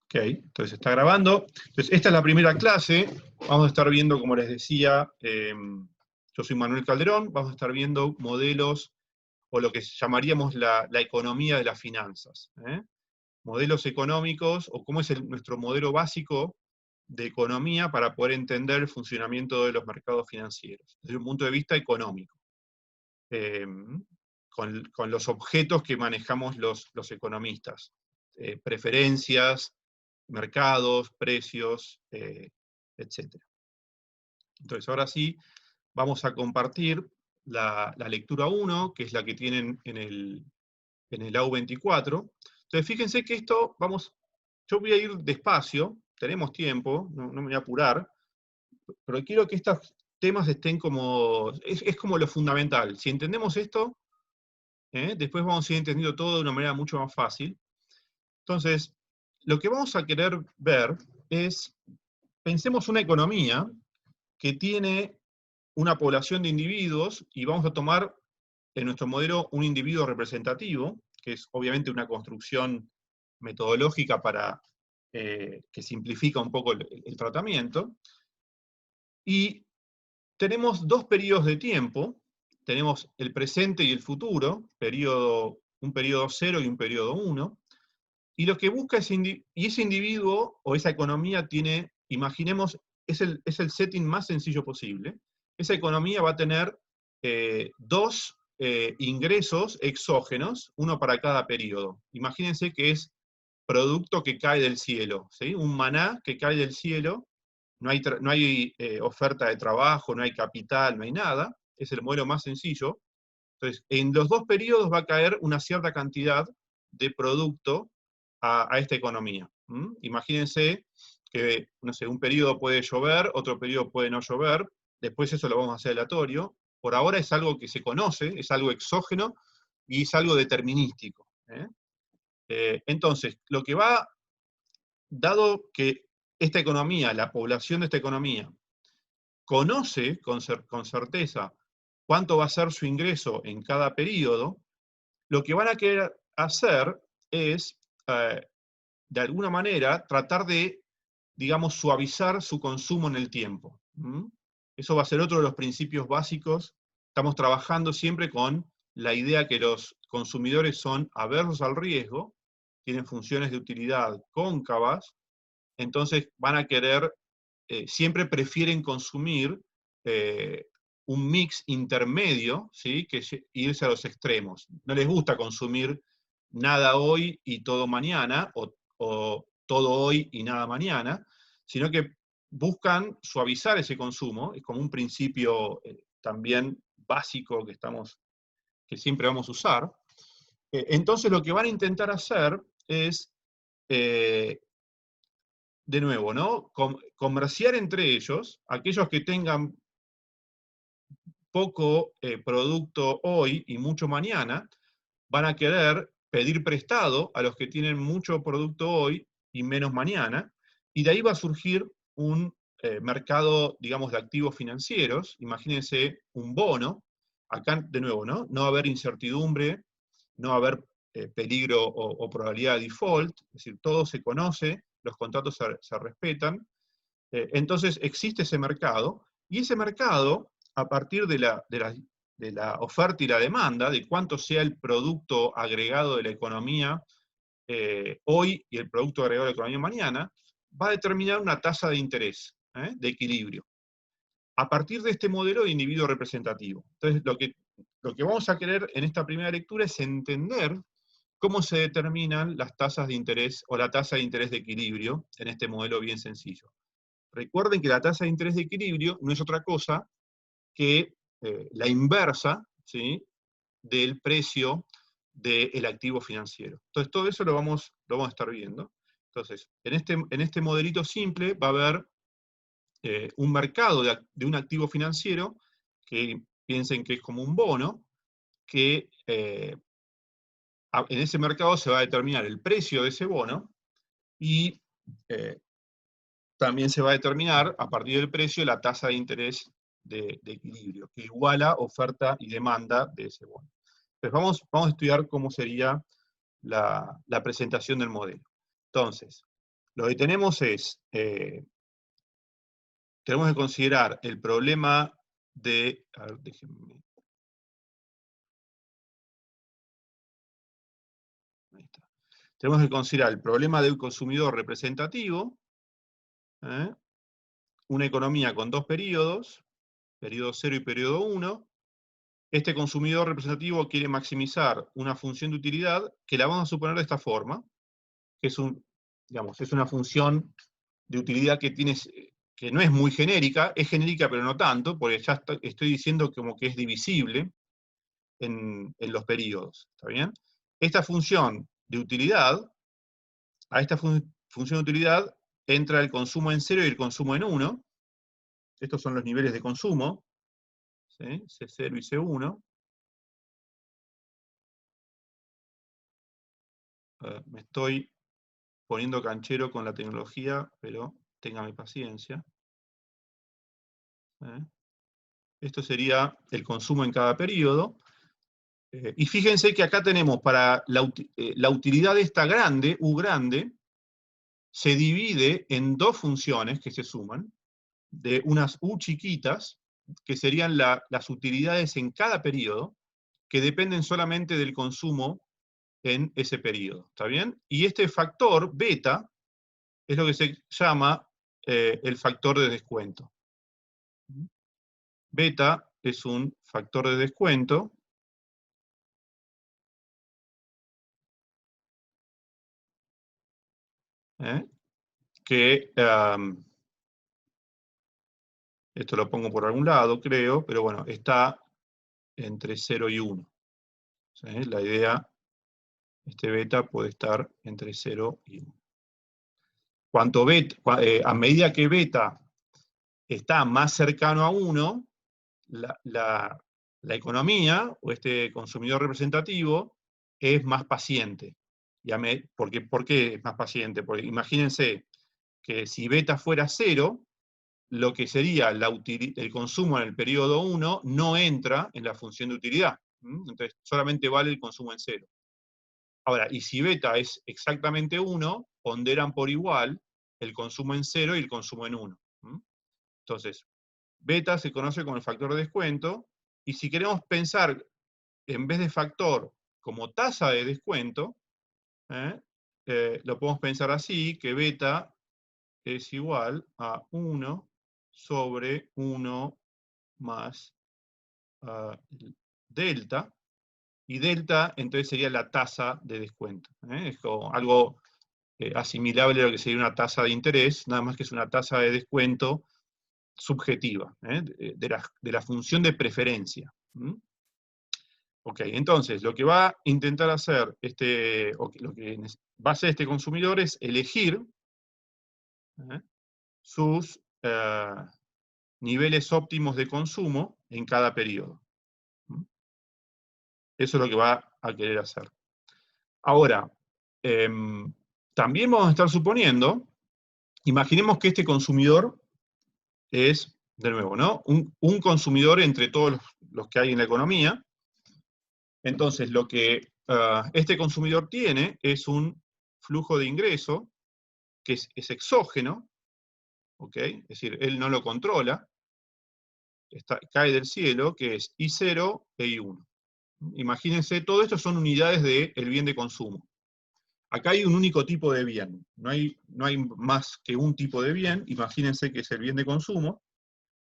Ok, entonces está grabando. Entonces, esta es la primera clase. Vamos a estar viendo, como les decía, yo soy Manuel Calderón, vamos a estar viendo modelos, o lo que llamaríamos la economía de las finanzas. Modelos económicos, o cómo es nuestro modelo básico de economía para poder entender el funcionamiento de los mercados financieros, desde un punto de vista económico, eh, con los objetos que manejamos los economistas, preferencias, mercados, precios, etc. Entonces, ahora sí, vamos a compartir la lectura 1, que es la que tienen en el AU24. Entonces, fíjense que esto, yo voy a ir despacio, tenemos tiempo, no me voy a apurar, pero quiero que estos temas estén como, es como lo fundamental. Si entendemos esto, después vamos a ir entendiendo todo de una manera mucho más fácil. Entonces, lo que vamos a querer ver es, pensemos una economía que tiene una población de individuos, y vamos a tomar en nuestro modelo un individuo representativo, que es obviamente una construcción metodológica para que simplifica un poco el tratamiento. Y tenemos dos periodos de tiempo, tenemos el presente y el futuro, un periodo 0 y un periodo 1, y lo que busca ese individuo o esa economía tiene, imaginemos, es el setting más sencillo posible. Esa economía va a tener dos ingresos exógenos, uno para cada periodo. Imagínense que es producto que cae del cielo, ¿sí? Un maná que cae del cielo, no hay oferta de trabajo, no hay capital, no hay nada, es el modelo más sencillo. Entonces, en los dos periodos va a caer una cierta cantidad de producto a esta economía. Imagínense que, no sé, un periodo puede llover, otro periodo puede no llover, después eso lo vamos a hacer aleatorio. Por ahora es algo que se conoce, es algo exógeno y es algo determinístico. Entonces, lo que va, dado que esta economía, la población de esta economía, conoce con certeza cuánto va a ser su ingreso en cada periodo, lo que van a querer hacer es, de alguna manera, tratar de, digamos, suavizar su consumo en el tiempo. Eso va a ser otro de los principios básicos. Estamos trabajando siempre con la idea que los consumidores son aversos al riesgo, tienen funciones de utilidad cóncavas, entonces van a querer, siempre prefieren consumir un mix intermedio, ¿sí? Que irse a los extremos. No les gusta consumir nada hoy y todo mañana, o todo hoy y nada mañana, sino que buscan suavizar ese consumo, es como un principio también básico que siempre vamos a usar. Entonces lo que van a intentar hacer es, de nuevo, ¿no? Comerciar entre ellos, aquellos que tengan poco producto hoy y mucho mañana, van a querer pedir prestado a los que tienen mucho producto hoy y menos mañana, y de ahí va a surgir un mercado, digamos, de activos financieros. Imagínense un bono, acá de nuevo, ¿no? No va a haber incertidumbre, no va a haber peligro o probabilidad de default, es decir, todo se conoce, los contratos se respetan, entonces existe ese mercado, y ese mercado, a partir de la oferta y la demanda, de cuánto sea el producto agregado de la economía hoy y el producto agregado de la economía mañana, va a determinar una tasa de interés, de equilibrio, a partir de este modelo de individuo representativo. Entonces, lo que vamos a querer en esta primera lectura es entender cómo se determinan las tasas de interés o la tasa de interés de equilibrio en este modelo bien sencillo. Recuerden que la tasa de interés de equilibrio no es otra cosa que la inversa, ¿sí?, del precio del activo financiero. Entonces, todo eso lo vamos a estar viendo. Entonces, en este modelito simple va a haber un mercado de un activo financiero, que piensen que es como un bono, que en ese mercado se va a determinar el precio de ese bono, y también se va a determinar, a partir del precio, la tasa de interés de equilibrio, que iguala oferta y demanda de ese bono. Entonces vamos a estudiar cómo sería la presentación del modelo. Entonces, Lo que tenemos es, tenemos que considerar el problema de, a ver, déjenme, ahí está. Tenemos que considerar el problema de un consumidor representativo, ¿eh? Una economía con dos periodos, periodo 0 y periodo 1. Este consumidor representativo quiere maximizar una función de utilidad que la vamos a suponer de esta forma, que es digamos, es una función de utilidad que que no es muy genérica, es genérica pero no tanto, porque ya estoy diciendo como que es divisible en los periodos, ¿está bien? Esta función de utilidad, a esta función de utilidad entra el consumo en 0 y el consumo en 1. Estos son los niveles de consumo, ¿sí? C0 y C1. Me estoy poniendo canchero con la tecnología, pero téngame paciencia. Esto sería el consumo en cada periodo. Y fíjense que acá tenemos para la utilidad esta grande, U grande, se divide en dos funciones que se suman, de unas U chiquitas, que serían las utilidades en cada periodo, que dependen solamente del consumo en ese periodo, ¿está bien? Y este factor, beta, es lo que se llama el factor de descuento. Beta es un factor de descuento que, esto lo pongo por algún lado, creo, pero bueno, está entre 0 y 1. ¿Sí? La idea, este beta puede estar entre 0 y 1. A medida que beta está más cercano a 1, la economía, o este consumidor representativo, es más paciente. ¿Por qué es más paciente? Porque imagínense que si beta fuera 0, lo que sería el consumo en el periodo 1 no entra en la función de utilidad. Entonces, solamente vale el consumo en 0. Ahora, y si beta es exactamente 1, ponderan por igual el consumo en 0 y el consumo en 1. Entonces, beta se conoce como el factor de descuento, y si queremos pensar, en vez de factor, como tasa de descuento, lo podemos pensar así, que beta es igual a 1 sobre 1 más delta, y delta entonces sería la tasa de descuento. Es como algo asimilable a lo que sería una tasa de interés, nada más que es una tasa de descuento subjetiva, de la función de preferencia. Ok, entonces lo que va a intentar hacer lo que va a hacer este consumidor es elegir sus niveles óptimos de consumo en cada periodo. Eso es lo que va a querer hacer. Ahora, también vamos a estar suponiendo, imaginemos que este consumidor es, de nuevo, ¿no? un consumidor entre todos los que hay en la economía. Entonces, lo que este consumidor tiene es un flujo de ingreso que es exógeno, ¿ok? Es decir, él no lo controla, cae del cielo, que es I0 e I1. Imagínense, todo esto son unidades del bien de consumo. Acá hay un único tipo de bien, no hay más que un tipo de bien, imagínense que es el bien de consumo.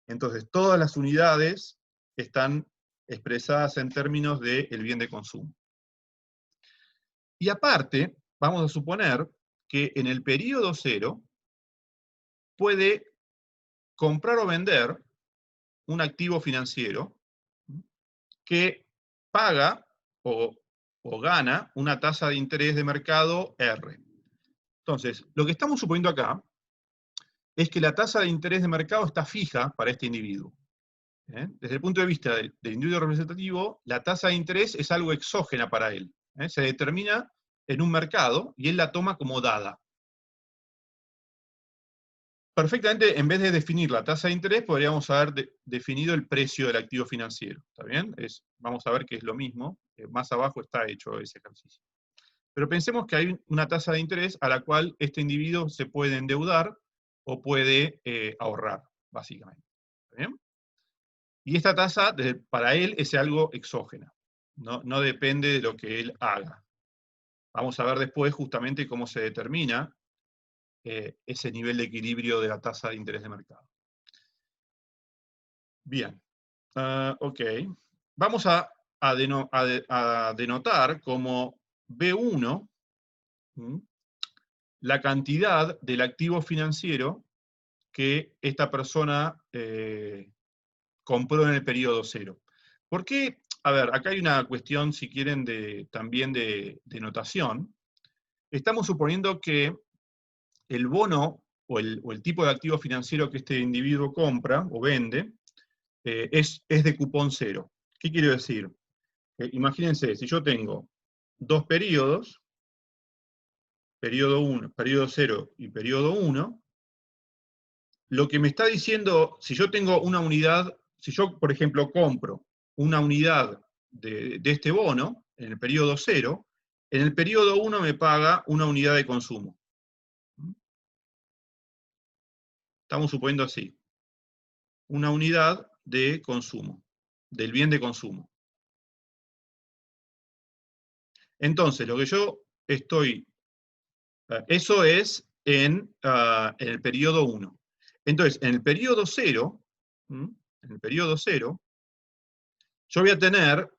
Entonces, todas las unidades están expresadas en términos del bien de consumo. Y aparte, vamos a suponer que en el periodo 0 puede comprar o vender un activo financiero que paga o gana una tasa de interés de mercado R. Entonces, lo que estamos suponiendo acá es que la tasa de interés de mercado está fija para este individuo. Desde el punto de vista del individuo representativo, la tasa de interés es algo exógena para él. Se determina en un mercado y él la toma como dada. Perfectamente, en vez de definir la tasa de interés, podríamos haber definido el precio del activo financiero. ¿Está bien? Vamos a ver que es lo mismo. Más abajo está hecho ese ejercicio. Pero pensemos que hay una tasa de interés a la cual este individuo se puede endeudar o puede ahorrar, básicamente. ¿Bien? Y esta tasa, para él, es algo exógena. No depende de lo que él haga. Vamos a ver después justamente cómo se determina ese nivel de equilibrio de la tasa de interés de mercado. Bien. Ok. Vamos a denotar como B1 la cantidad del activo financiero que esta persona compró en el periodo cero. ¿Por qué? A ver, acá hay una cuestión, si quieren, también de notación. Estamos suponiendo que el bono o el tipo de activo financiero que este individuo compra o vende es de cupón cero. ¿Qué quiero decir? Imagínense, si yo tengo dos periodos, periodo 1, periodo 0 y periodo 1, lo que me está diciendo, si yo tengo una unidad, si yo, por ejemplo, compro una unidad de este bono, en el periodo 0, en el periodo 1 me paga una unidad de consumo. Estamos suponiendo así. Una unidad de consumo, del bien de consumo. Entonces, lo que yo estoy... Eso es en el periodo 1. Entonces, en el periodo 0, yo voy a tener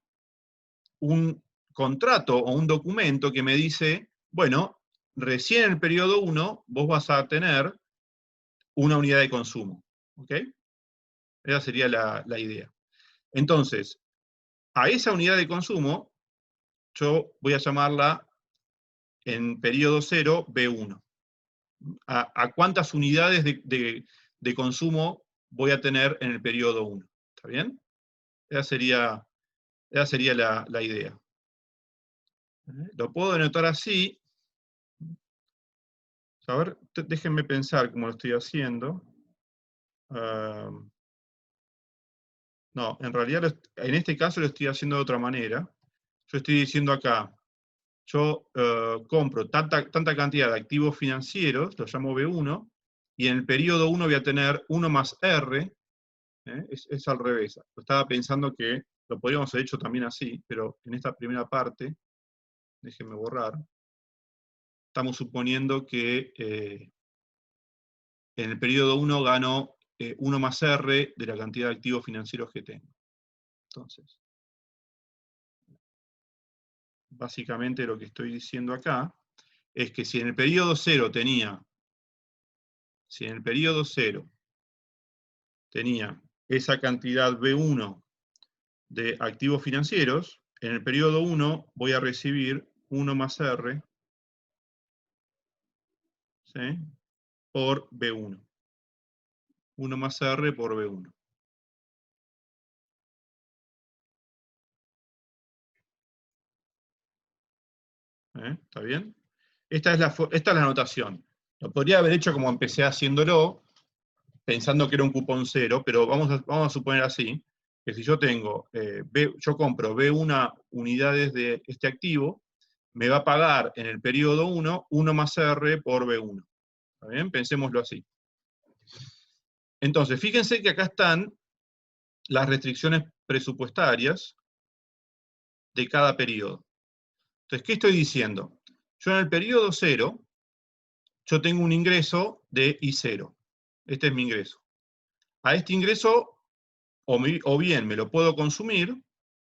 un contrato o un documento que me dice, bueno, recién en el periodo 1 vos vas a tener una unidad de consumo. ¿Ok? Esa sería la idea. Entonces, a esa unidad de consumo, yo voy a llamarla en periodo 0 B1. ¿A cuántas unidades de consumo voy a tener en el periodo 1? ¿Está bien? Esa sería la idea. Lo puedo denotar así. A ver, déjenme pensar cómo lo estoy haciendo. No, en realidad en este caso lo estoy haciendo de otra manera. Yo estoy diciendo acá, yo compro tanta cantidad de activos financieros, lo llamo B1, y en el periodo 1 voy a tener 1 más R, es al revés. Lo estaba pensando que lo podríamos haber hecho también así, pero en esta primera parte, déjenme borrar, estamos suponiendo que en el periodo 1 gano 1 más R de la cantidad de activos financieros que tengo. Entonces, básicamente lo que estoy diciendo acá es que si en el periodo 0 tenía esa cantidad B1 de activos financieros, en el periodo 1 voy a recibir 1 más R, ¿sí?, por B1. 1 más R por B1. ¿Está bien? Esta es la anotación. Lo podría haber hecho como empecé haciéndolo, pensando que era un cupón cero, pero vamos a suponer así, que si yo tengo, yo compro B1 unidades de este activo, me va a pagar en el periodo 1, 1 más R por B1. ¿Está bien? Pensémoslo así. Entonces, fíjense que acá están las restricciones presupuestarias de cada periodo. Entonces, ¿qué estoy diciendo? Yo en el periodo 0, yo tengo un ingreso de I0. Este es mi ingreso. A este ingreso, o bien me lo puedo consumir,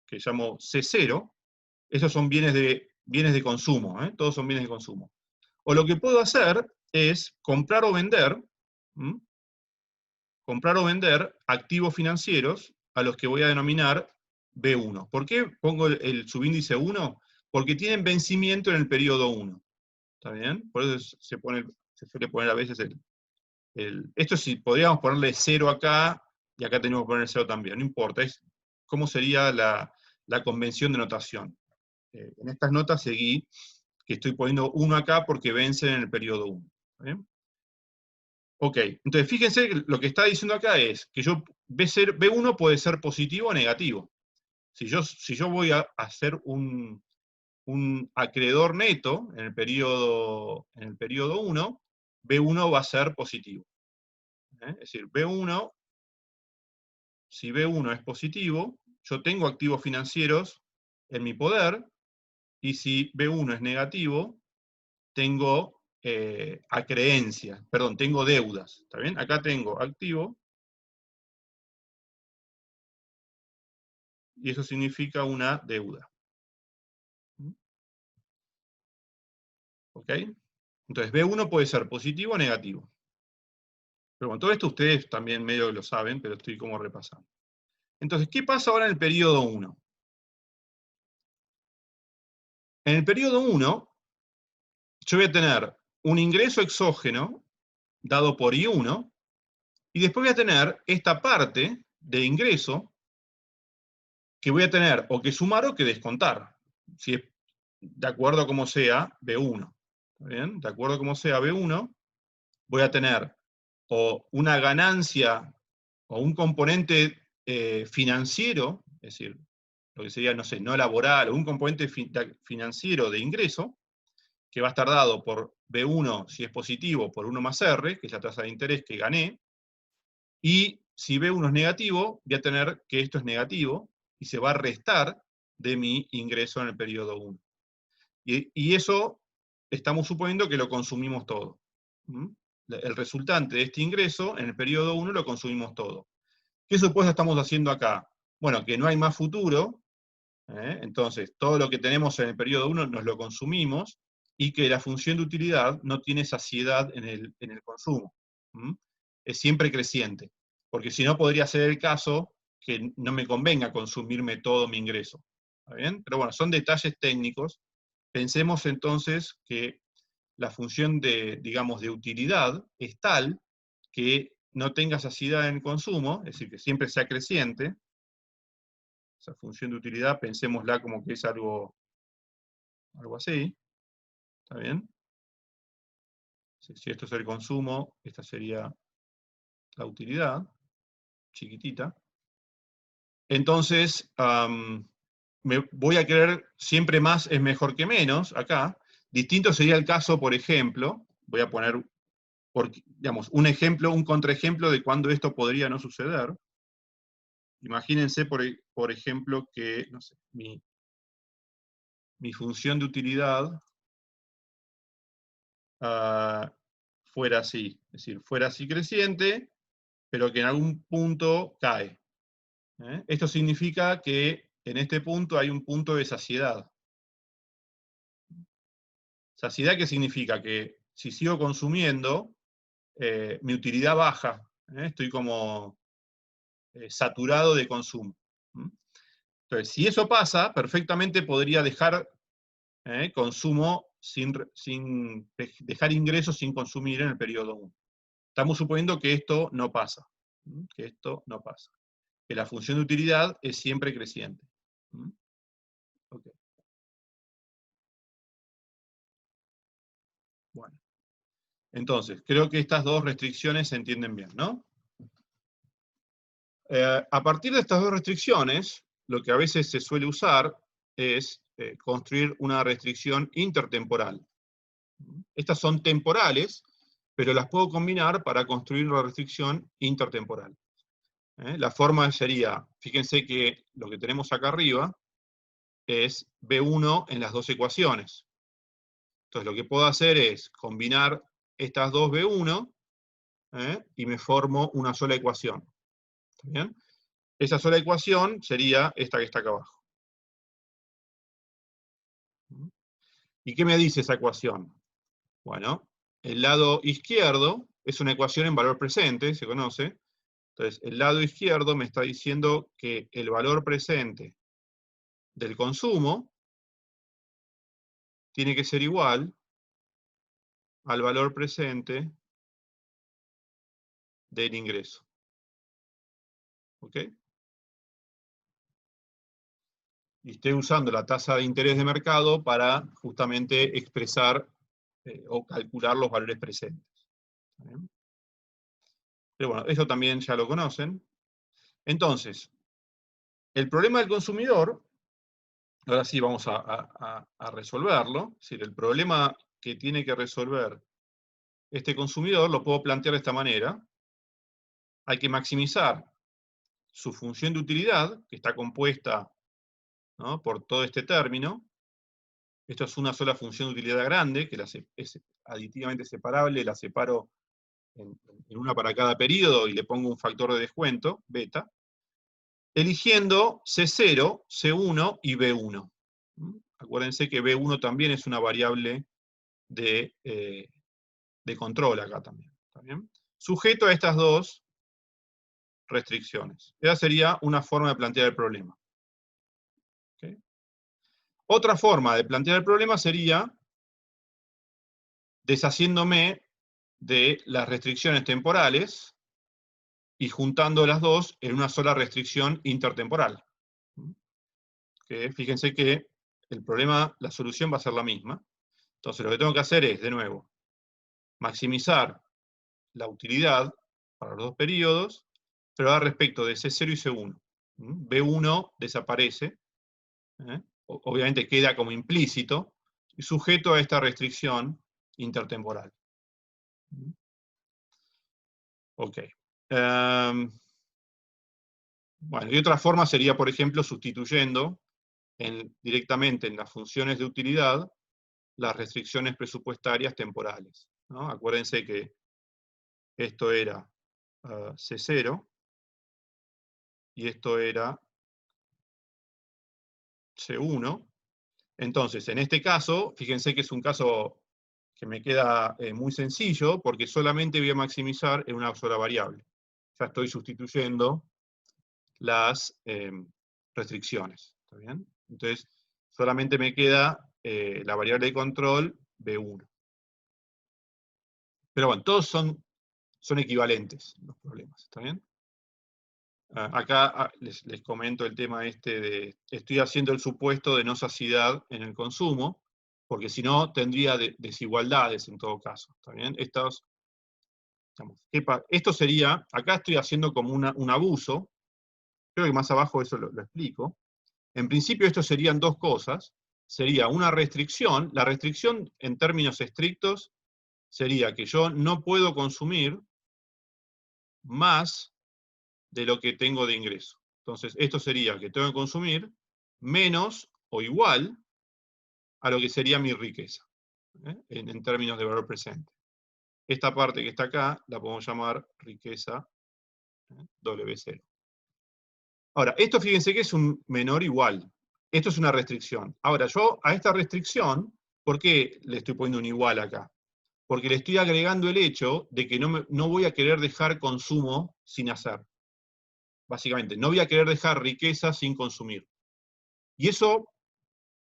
que llamo C0, esos son bienes de consumo, todos son bienes de consumo. O lo que puedo hacer es comprar o vender activos financieros a los que voy a denominar B1. ¿Por qué pongo el subíndice 1? Porque tienen vencimiento en el periodo 1. ¿Está bien? Por eso se suele poner a veces esto sí, podríamos ponerle 0 acá, y acá tenemos que poner 0 también, no importa, es cómo sería la convención de notación. En estas notas seguí que estoy poniendo 1 acá porque vencen en el periodo 1. ¿Bien? Ok, entonces fíjense que lo que está diciendo acá es que B1 puede ser positivo o negativo. Si yo voy a hacer un acreedor neto en el periodo 1, B1 va a ser positivo. Es decir, B1, si B1 es positivo, yo tengo activos financieros en mi poder, y si B1 es negativo, tengo acreencias, perdón, tengo deudas. ¿Está bien? Acá tengo activo, y eso significa una deuda. ¿Ok? Entonces, B1 puede ser positivo o negativo. Pero bueno, todo esto ustedes también medio lo saben, pero estoy como repasando. Entonces, ¿qué pasa ahora en el periodo 1? En el periodo 1, yo voy a tener un ingreso exógeno dado por I1, y después voy a tener esta parte de ingreso que voy a tener o que sumar o que descontar, si es de acuerdo a cómo sea B1. ¿Está bien? De acuerdo a cómo sea B1, voy a tener o una ganancia o un componente financiero, es decir, lo que sería, no sé, no laboral, o un componente financiero de ingreso, que va a estar dado por B1 si es positivo, por 1 más R, que es la tasa de interés que gané, y si B1 es negativo, voy a tener que esto es negativo, y se va a restar de mi ingreso en el periodo 1. Y eso estamos suponiendo que lo consumimos todo. El resultante de este ingreso en el periodo 1 lo consumimos todo. ¿Qué supuesto estamos haciendo acá? Bueno, que no hay más futuro, entonces todo lo que tenemos en el periodo 1 nos lo consumimos, y que la función de utilidad no tiene saciedad en el consumo. Es siempre creciente, porque si no podría ser el caso que no me convenga consumirme todo mi ingreso. ¿Está bien? Pero bueno, son detalles técnicos. Pensemos entonces que la función de, digamos, de utilidad es tal que no tenga saciedad en el consumo, es decir, que siempre sea creciente. Esa función de utilidad, pensémosla como que es algo así, ¿está bien? Si esto es el consumo, esta sería la utilidad, chiquitita. Entonces, me voy a querer siempre más es mejor que menos, acá. Distinto sería el caso, por ejemplo, voy a poner, digamos, un ejemplo, un contraejemplo de cuando esto podría no suceder. Imagínense, por ejemplo, que, no sé, mi función de utilidad fuera así. Es decir, fuera así creciente, pero que en algún punto cae. Esto significa que en este punto hay un punto de saciedad. Saciedad, ¿qué significa? Que si sigo consumiendo, mi utilidad baja. Estoy como saturado de consumo. Entonces, si eso pasa, perfectamente podría dejar consumo sin dejar ingresos sin consumir en el periodo 1. Estamos suponiendo que esto no pasa. Que esto no pasa. Que la función de utilidad es siempre creciente. Okay. Bueno. Entonces, creo que estas dos restricciones se entienden bien, ¿no? A partir de estas dos restricciones, lo que a veces se suele usar es construir una restricción intertemporal. Estas son temporales, pero las puedo combinar para construir una restricción intertemporal. La forma sería, fíjense que lo que tenemos acá arriba es B1 en las dos ecuaciones. Entonces lo que puedo hacer es combinar estas dos B1 y me formo una sola ecuación. ¿Está bien? Esa sola ecuación sería esta que está acá abajo. ¿Y qué me dice esa ecuación? Bueno, el lado izquierdo es una ecuación en valor presente, se conoce. Entonces, el lado izquierdo me está diciendo que el valor presente del consumo tiene que ser igual al valor presente del ingreso. ¿Ok? Y estoy usando la tasa de interés de mercado para justamente expresar o calcular los valores presentes. ¿Bien? Pero bueno, eso también ya lo conocen. Entonces, el problema del consumidor Ahora sí vamos a resolverlo. Es decir, el problema que tiene que resolver este consumidor lo puedo plantear de esta manera. Hay que maximizar su función de utilidad, que está compuesta, ¿no?, por todo este término. Esto es una sola función de utilidad grande, que es aditivamente separable, la separo en una para cada periodo y le pongo un factor de descuento, beta, eligiendo C0, C1 y B1. Acuérdense que B1 también es una variable de control acá también. ¿Está bien? Sujeto a estas dos restricciones. Esa sería una forma de plantear el problema. ¿Okay? Otra forma de plantear el problema sería deshaciéndome de las restricciones temporales y juntando las dos en una sola restricción intertemporal. Que fíjense que el problema, la solución va a ser la misma. Entonces lo que tengo que hacer es, de nuevo, maximizar la utilidad para los dos periodos, pero ahora respecto de C0 y C1. B1 desaparece, obviamente queda como implícito, y sujeto a esta restricción intertemporal. Ok. Bueno, y otra forma sería, por ejemplo, sustituyendo directamente en las funciones de utilidad las restricciones presupuestarias temporales, ¿no? Acuérdense que esto era C0 y esto era C1. Entonces, en este caso, fíjense que es un caso que me queda muy sencillo, porque solamente voy a maximizar en una sola variable. Ya estoy sustituyendo las restricciones. ¿Está bien? Entonces, solamente me queda la variable de control B1. Pero bueno, todos son equivalentes los problemas. ¿Está bien? Acá les comento el tema este de, estoy haciendo el supuesto de no saciedad en el consumo, porque si no tendría desigualdades en todo caso. ¿Está bien? Esto sería, acá estoy haciendo como un abuso, creo que más abajo eso lo explico. En principio esto serían dos cosas. Sería una restricción, la restricción en términos estrictos sería que yo no puedo consumir más de lo que tengo de ingreso. Entonces, esto sería que tengo que consumir menos o igual a lo que sería mi riqueza, en términos de valor presente. Esta parte que está acá la podemos llamar riqueza W0. Ahora, esto fíjense que es un menor igual. Esto es una restricción. Ahora, yo a esta restricción, ¿por qué le estoy poniendo un igual acá? Porque le estoy agregando el hecho de que no voy a querer dejar consumo sin hacer. Básicamente, no voy a querer dejar riqueza sin consumir. Y eso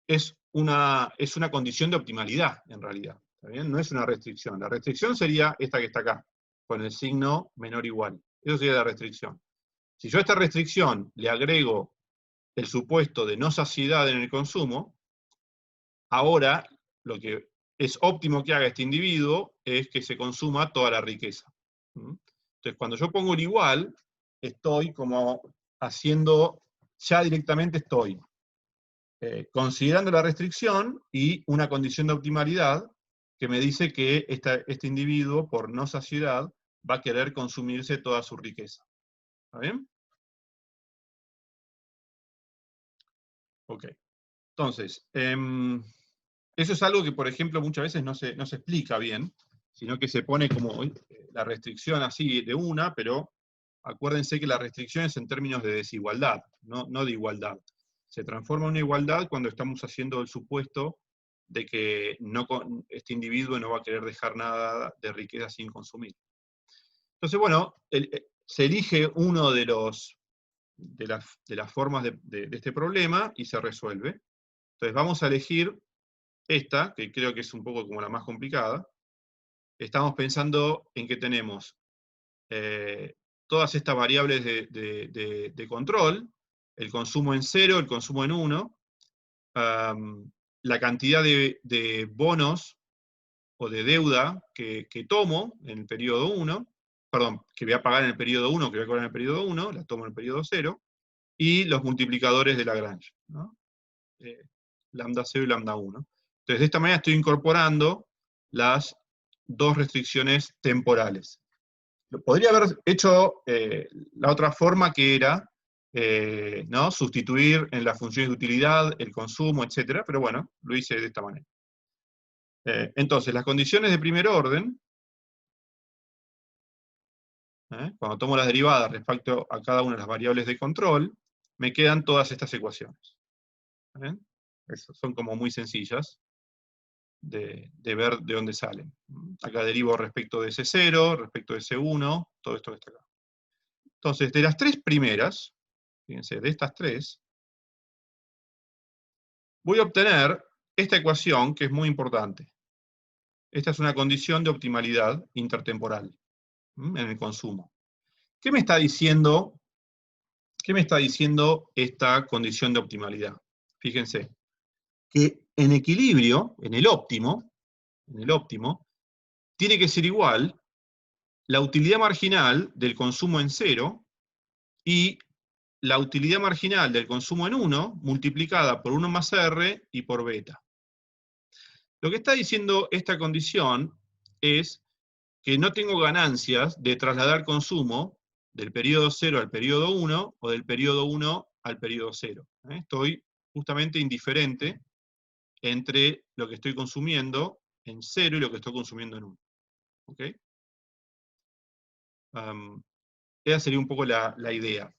es una condición de optimalidad, en realidad. ¿Está bien? No es una restricción. La restricción sería esta que está acá, con el signo menor igual. Eso sería la restricción. Si yo a esta restricción le agrego el supuesto de no saciedad en el consumo, ahora lo que es óptimo que haga este individuo es que se consuma toda la riqueza. Entonces, cuando yo pongo un igual, estoy como haciendo, ya directamente estoy considerando la restricción y una condición de optimalidad que me dice que este individuo, por no saciedad, va a querer consumirse toda su riqueza. ¿Está bien? Ok. Entonces, eso es algo que, por ejemplo, muchas veces no se explica bien, sino que se pone como la restricción así de una, pero acuérdense que la restricción es en términos de desigualdad, no de igualdad. Se transforma en una igualdad cuando estamos haciendo el supuesto de que este individuo no va a querer dejar nada de riqueza sin consumir. Entonces, bueno, se elige uno de las formas de este problema y se resuelve. Entonces vamos a elegir esta, que creo que es un poco como la más complicada. Estamos pensando en que tenemos todas estas variables de control, el consumo en 0, el consumo en 1, la cantidad de bonos o de deuda que tomo en el periodo 1, perdón, que voy a pagar en el periodo 1, que voy a cobrar en el periodo 1, la tomo en el periodo 0, y los multiplicadores de Lagrange, ¿no? lambda 0 y lambda 1. Entonces, de esta manera estoy incorporando las dos restricciones temporales. Lo podría haber hecho la otra forma, que era ¿no? Sustituir en las funciones de utilidad el consumo, etc. Pero bueno, lo hice de esta manera. Entonces, las condiciones de primer orden, cuando tomo las derivadas respecto a cada una de las variables de control, me quedan todas estas ecuaciones. Son como muy sencillas de ver de dónde salen. Acá derivo respecto de C0, respecto de C1, todo esto que está acá. Entonces, de las tres primeras, fíjense, de estas tres, voy a obtener esta ecuación que es muy importante. Esta es una condición de optimalidad intertemporal en el consumo. ¿Qué me está diciendo esta condición de optimalidad? Fíjense, que en equilibrio, en el óptimo, tiene que ser igual la utilidad marginal del consumo en 0 y la utilidad marginal del consumo en 1 multiplicada por 1 más R y por beta. Lo que está diciendo esta condición es que no tengo ganancias de trasladar consumo del periodo 0 al periodo 1 o del periodo 1 al periodo 0. Estoy justamente indiferente entre lo que estoy consumiendo en 0 y lo que estoy consumiendo en 1. ¿Ok? Esa sería un poco la idea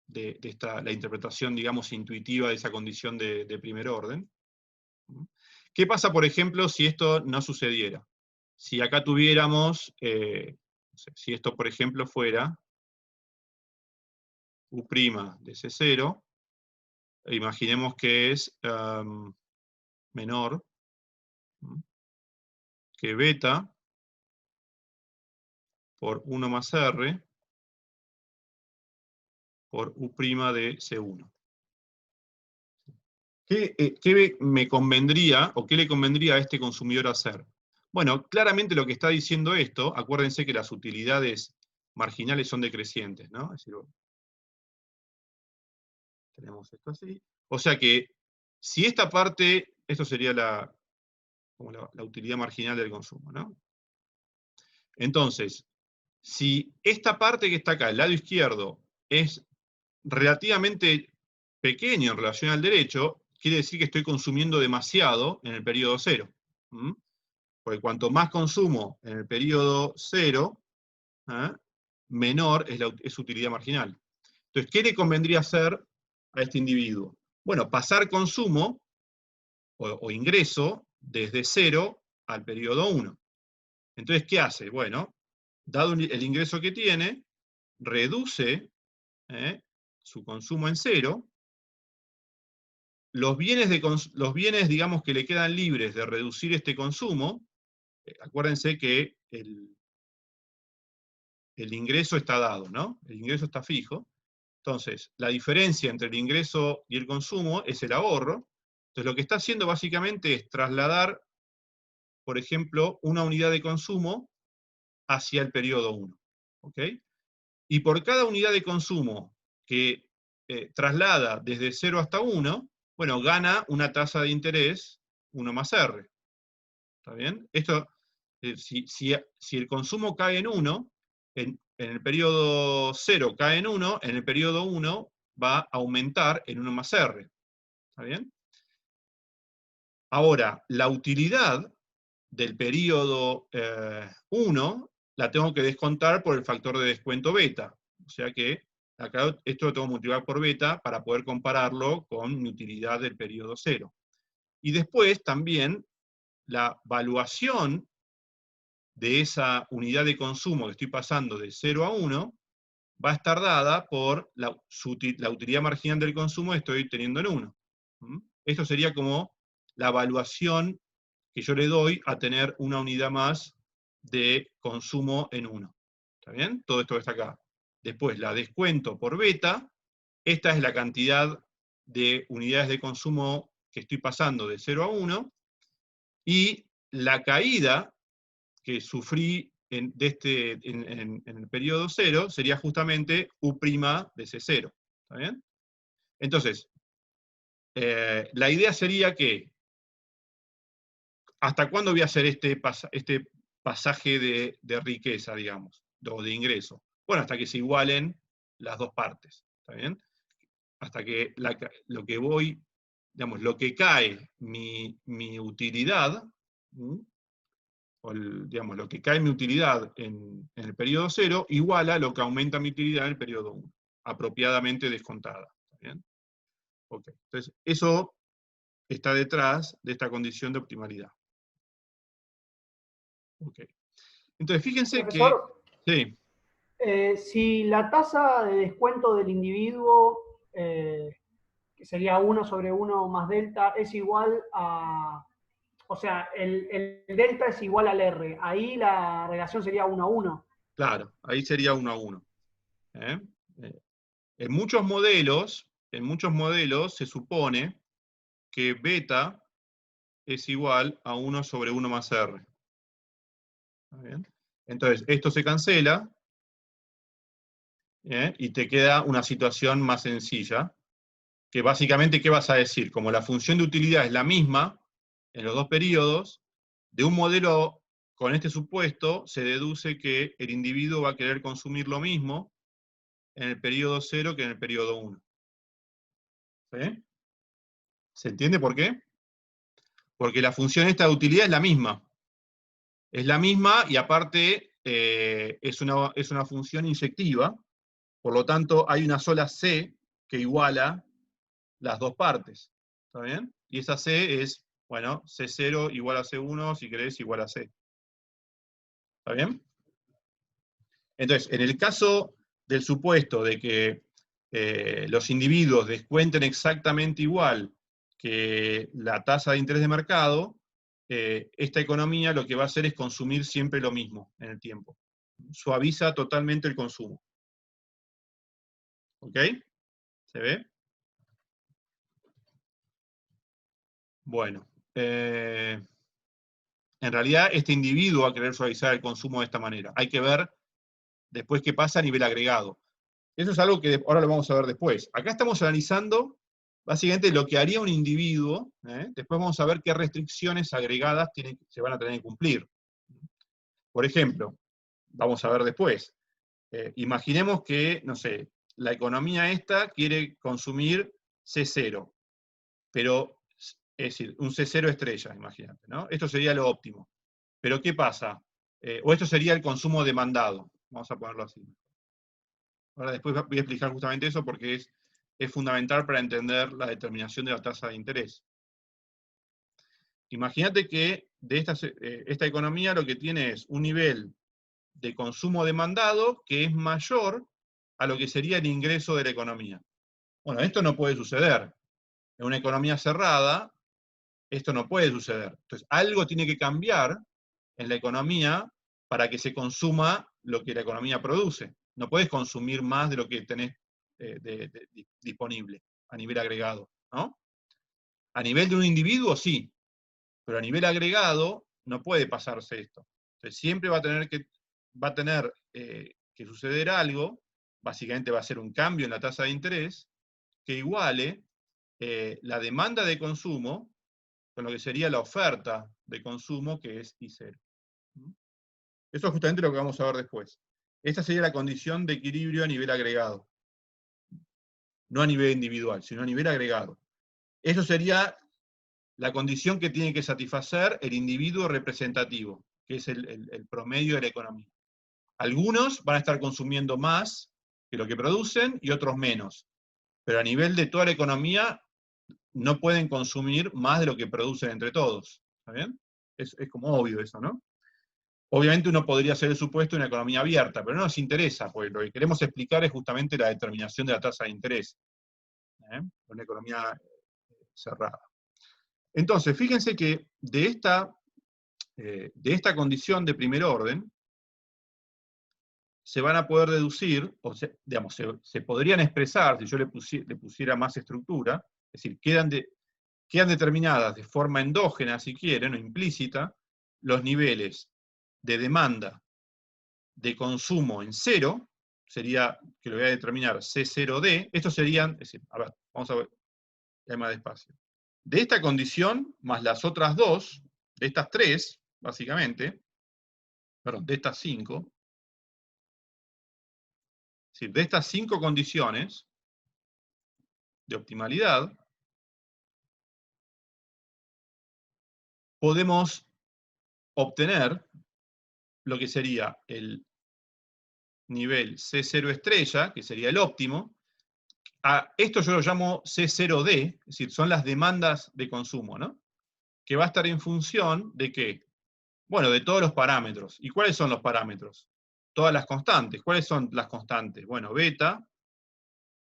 de la interpretación, digamos, intuitiva de esa condición de primer orden. ¿Qué pasa, por ejemplo, si esto no sucediera? Si acá tuviéramos, si esto, por ejemplo, fuera U' de C0, imaginemos que es menor que beta por 1 más R por U' de C1. ¿Qué me convendría, o qué le convendría a este consumidor hacer? Bueno, claramente lo que está diciendo esto, acuérdense que las utilidades marginales son decrecientes, ¿no? Es decir, tenemos esto así. O sea que, si esta parte, esto sería como la utilidad marginal del consumo, ¿no? Entonces, si esta parte que está acá, el lado izquierdo, es relativamente pequeño en relación al derecho, quiere decir que estoy consumiendo demasiado en el periodo 0. Porque cuanto más consumo en el periodo 0, menor es su utilidad marginal. Entonces, ¿qué le convendría hacer a este individuo? Bueno, pasar consumo o ingreso desde 0 al periodo 1. Entonces, ¿qué hace? Bueno, dado el ingreso que tiene, reduce su consumo en 0. Los bienes, digamos, que le quedan libres de reducir este consumo, acuérdense que el ingreso está dado, ¿no? El ingreso está fijo. Entonces, la diferencia entre el ingreso y el consumo es el ahorro. Entonces, lo que está haciendo básicamente es trasladar, por ejemplo, una unidad de consumo hacia el periodo 1. ¿Ok? Y por cada unidad de consumo que traslada desde 0 hasta 1, bueno, gana una tasa de interés 1 más R. ¿Está bien? Esto, si el consumo cae en 1, en el periodo 0 cae en 1, en el periodo 1 va a aumentar en 1 más R. ¿Está bien? Ahora, la utilidad del periodo 1 la tengo que descontar por el factor de descuento beta. O sea que acá esto lo tengo que multiplicar por beta para poder compararlo con mi utilidad del periodo 0. Y después también la valuación de esa unidad de consumo que estoy pasando de 0 a 1 va a estar dada por la utilidad marginal del consumo que estoy teniendo en 1. Esto sería como la evaluación que yo le doy a tener una unidad más de consumo en 1. ¿Está bien? Todo esto que está acá. Después la descuento por beta. Esta es la cantidad de unidades de consumo que estoy pasando de 0 a 1. Y la caída que sufrí en el periodo 0 sería justamente U' de C0. ¿Está bien? Entonces, la idea sería que, ¿hasta cuándo voy a hacer este pasaje de riqueza, digamos, o de ingreso? Bueno, hasta que se igualen las dos partes, ¿está bien? Hasta que lo que voy, digamos, lo que cae mi utilidad, digamos, lo que cae mi utilidad en el periodo 0, iguala lo que aumenta mi utilidad en el periodo 1, apropiadamente descontada, ¿está bien? Ok, entonces eso está detrás de esta condición de optimalidad. Ok. Entonces, fíjense que, Profesor, sí, si la tasa de descuento del individuo, que sería 1/1 más delta, es igual a, o sea, el delta es igual al R, ahí la relación sería 1/1. claro, ahí sería 1 a 1. ¿Eh? En muchos modelos se supone que beta es igual a 1/1 más R. ¿Está bien? Entonces, esto se cancela, y te queda una situación más sencilla, que básicamente, ¿qué vas a decir? Como la función de utilidad es la misma en los dos periodos, de un modelo con este supuesto se deduce que el individuo va a querer consumir lo mismo en el periodo 0 que en el periodo 1. ¿Sí? ¿Se entiende por qué? Porque la función esta de utilidad es la misma. Es la misma y aparte es una función inyectiva, por lo tanto hay una sola C que iguala las dos partes. ¿Está bien? Y esa C es, bueno, C0 igual a C1, si querés, igual a C. ¿Está bien? Entonces, en el caso del supuesto de que los individuos descuenten exactamente igual que la tasa de interés de mercado, esta economía lo que va a hacer es consumir siempre lo mismo en el tiempo. Suaviza totalmente el consumo. ¿Ok? ¿Se ve? Bueno. En realidad, este individuo va a querer suavizar el consumo de esta manera. Hay que ver después qué pasa a nivel agregado. Eso es algo que ahora lo vamos a ver después. Acá estamos analizando básicamente lo que haría un individuo, después vamos a ver qué restricciones agregadas se van a tener que cumplir. Por ejemplo, vamos a ver después, imaginemos que, no sé, la economía esta quiere consumir C0, pero, es decir, un C0 estrella, imagínate, ¿no? Esto sería lo óptimo. Pero ¿qué pasa? O esto sería el consumo demandado, vamos a ponerlo así. Ahora después voy a explicar justamente eso porque es fundamental para entender la determinación de la tasa de interés. Imagínate que de esta economía lo que tiene es un nivel de consumo demandado que es mayor a lo que sería el ingreso de la economía. Bueno, esto no puede suceder. En una economía cerrada, esto no puede suceder. Entonces, algo tiene que cambiar en la economía para que se consuma lo que la economía produce. No puedes consumir más de lo que tenés disponible a nivel agregado, ¿no? A nivel de un individuo, sí, pero a nivel agregado no puede pasarse esto. Entonces, siempre va a tener que suceder algo, básicamente va a ser un cambio en la tasa de interés, que iguale la demanda de consumo con lo que sería la oferta de consumo, que es I0. Eso es justamente lo que vamos a ver después. Esta sería la condición de equilibrio a nivel agregado. No a nivel individual, sino a nivel agregado. Eso sería la condición que tiene que satisfacer el individuo representativo, que es el promedio de la economía. Algunos van a estar consumiendo más que lo que producen y otros menos. Pero a nivel de toda la economía no pueden consumir más de lo que producen entre todos. ¿Está bien? Es como obvio eso, ¿no? Obviamente uno podría hacer el supuesto de una economía abierta, pero no nos interesa, porque lo que queremos explicar es justamente la determinación de la tasa de interés. Una economía cerrada. Entonces, fíjense que de esta condición de primer orden, se van a poder deducir, o sea, digamos, se podrían expresar, si yo le pusiera más estructura, es decir, quedan determinadas de forma endógena, si quieren, o implícita, los niveles de demanda de consumo en cero, sería, que lo voy a determinar C0D, estos serían, es decir, a ver, vamos a ver, y hay más espacio. De esta condición, más las otras dos, de estas tres, básicamente, perdón, de estas cinco, es decir, de estas cinco condiciones de optimalidad, podemos obtener lo que sería el nivel C0 estrella, que sería el óptimo. A esto yo lo llamo C0D, es decir, son las demandas de consumo, ¿no? Que va a estar en función de ¿qué? Bueno, de todos los parámetros. ¿Y cuáles son los parámetros? Todas las constantes. ¿Cuáles son las constantes? Bueno, beta,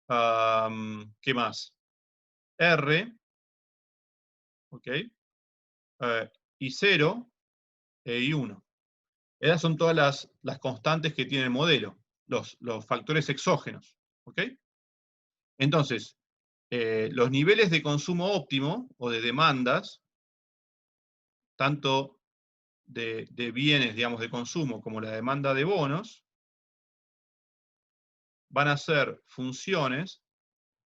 ¿qué más? R, ¿ok? I0 e I1. Esas son todas las constantes que tiene el modelo, los factores exógenos, ¿ok? Entonces, los niveles de consumo óptimo, o de demandas, tanto de bienes, digamos, de consumo, como la demanda de bonos, van a ser funciones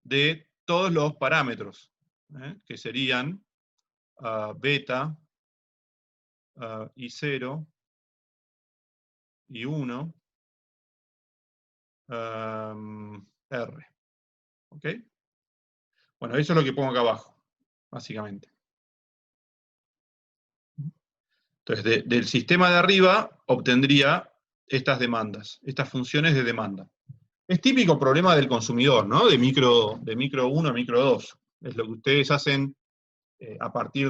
de todos los parámetros, que serían beta, I0, I1, R. ¿Ok? Bueno, eso es lo que pongo acá abajo, básicamente. Entonces, del sistema de arriba obtendría estas demandas, estas funciones de demanda. Es típico problema del consumidor, ¿no? De micro 1 a micro 2. Es lo que ustedes hacen a partir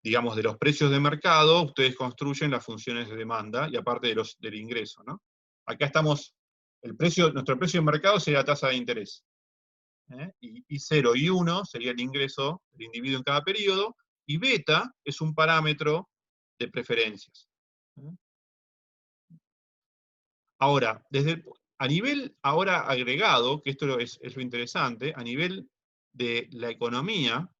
digamos, de los precios de mercado, ustedes construyen las funciones de demanda y aparte del ingreso, ¿no? Acá estamos, nuestro precio de mercado sería la tasa de interés. Y 0 y 1 sería el ingreso del individuo en cada periodo, y beta es un parámetro de preferencias. Ahora, a nivel ahora agregado, que esto es lo interesante, a nivel de la economía,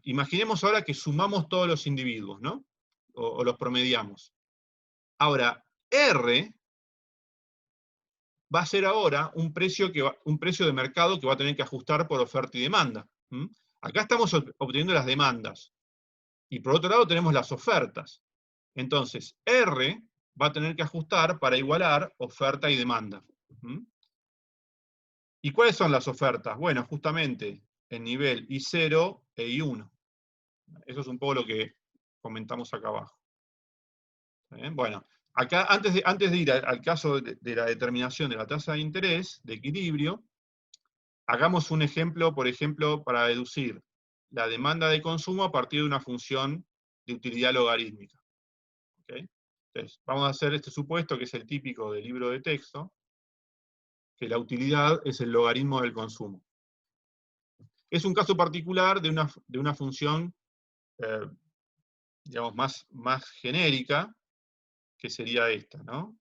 imaginemos ahora que sumamos todos los individuos, ¿no? O los promediamos. Ahora, R va a ser ahora un precio de mercado que va a tener que ajustar por oferta y demanda. Acá estamos obteniendo las demandas. Y por otro lado tenemos las ofertas. Entonces, R va a tener que ajustar para igualar oferta y demanda. ¿Y cuáles son las ofertas? Bueno, justamente el nivel I0 e I1. Eso es un poco lo que comentamos acá abajo. Bueno, acá antes de ir al caso de la determinación de la tasa de interés, de equilibrio, hagamos un ejemplo, por ejemplo, para deducir la demanda de consumo a partir de una función de utilidad logarítmica. ¿Okay? Entonces, vamos a hacer este supuesto, que es el típico del libro de texto, que la utilidad es el logaritmo del consumo. Es un caso particular de una función, digamos, más genérica, que sería esta, ¿no?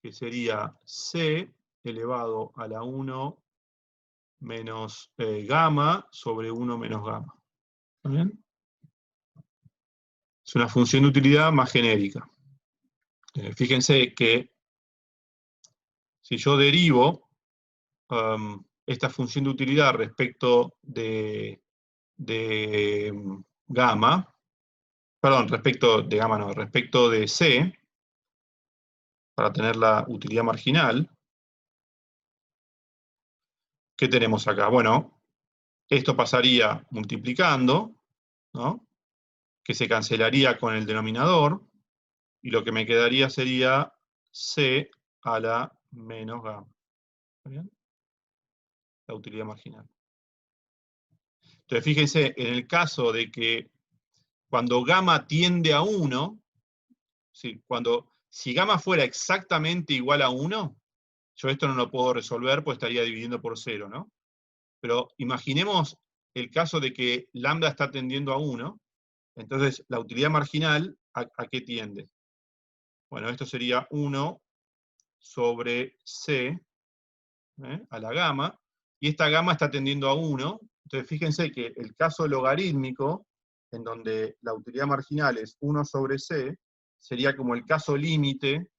Que sería C elevado a la 1 menos gamma sobre 1 menos gamma. ¿Está bien? Es una función de utilidad más genérica. Fíjense que si yo derivo esta función de utilidad respecto de gamma, perdón, respecto de C, para tener la utilidad marginal, ¿qué tenemos acá? Bueno, esto pasaría multiplicando, ¿no? Que se cancelaría con el denominador, y lo que me quedaría sería C a la menos gamma. ¿Está bien? La utilidad marginal. Entonces, fíjense, en el caso de que cuando gamma tiende a 1, ¿sí? Si gamma fuera exactamente igual a 1, yo esto no lo puedo resolver, pues estaría dividiendo por 0, ¿no? Pero imaginemos el caso de que lambda está tendiendo a 1, entonces la utilidad marginal, ¿a qué tiende? Bueno, esto sería 1 sobre C, a la gamma, y esta gamma está tendiendo a 1, entonces fíjense que el caso logarítmico, en donde la utilidad marginal es 1 sobre C, sería como el caso límite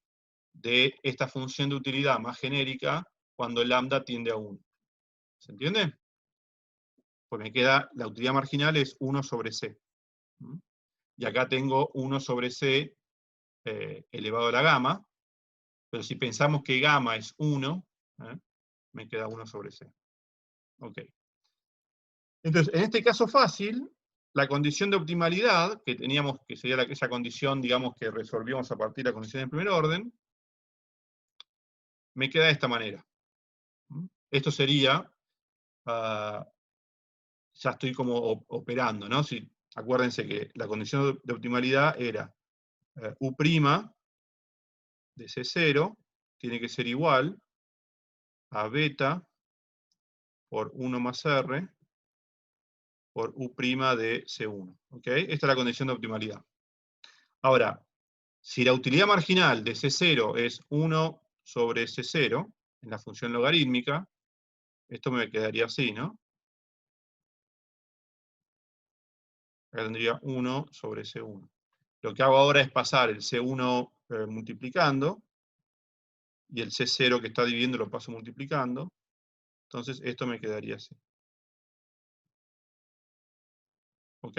de esta función de utilidad más genérica cuando lambda tiende a 1. ¿Se entiende? Pues me queda, la utilidad marginal es 1 sobre c. Y acá tengo 1 sobre c elevado a la gamma, pero si pensamos que gamma es 1, me queda 1 sobre c. Ok. Entonces, en este caso fácil, la condición de optimalidad, que teníamos, que sería esa condición, digamos, que resolvíamos a partir de la condición de primer orden, me queda de esta manera. Esto sería, ya estoy como operando, ¿no? Si, acuérdense que la condición de optimalidad era U' de C0 tiene que ser igual a beta por 1 más R por U' de C1. ¿Ok? Esta es la condición de optimalidad. Ahora, si la utilidad marginal de C0 es 1 sobre C0, en la función logarítmica, esto me quedaría así, ¿no? Acá tendría 1 sobre C1. Lo que hago ahora es pasar el C1 multiplicando, y el C0 que está dividiendo lo paso multiplicando. Entonces esto me quedaría así. ¿Ok?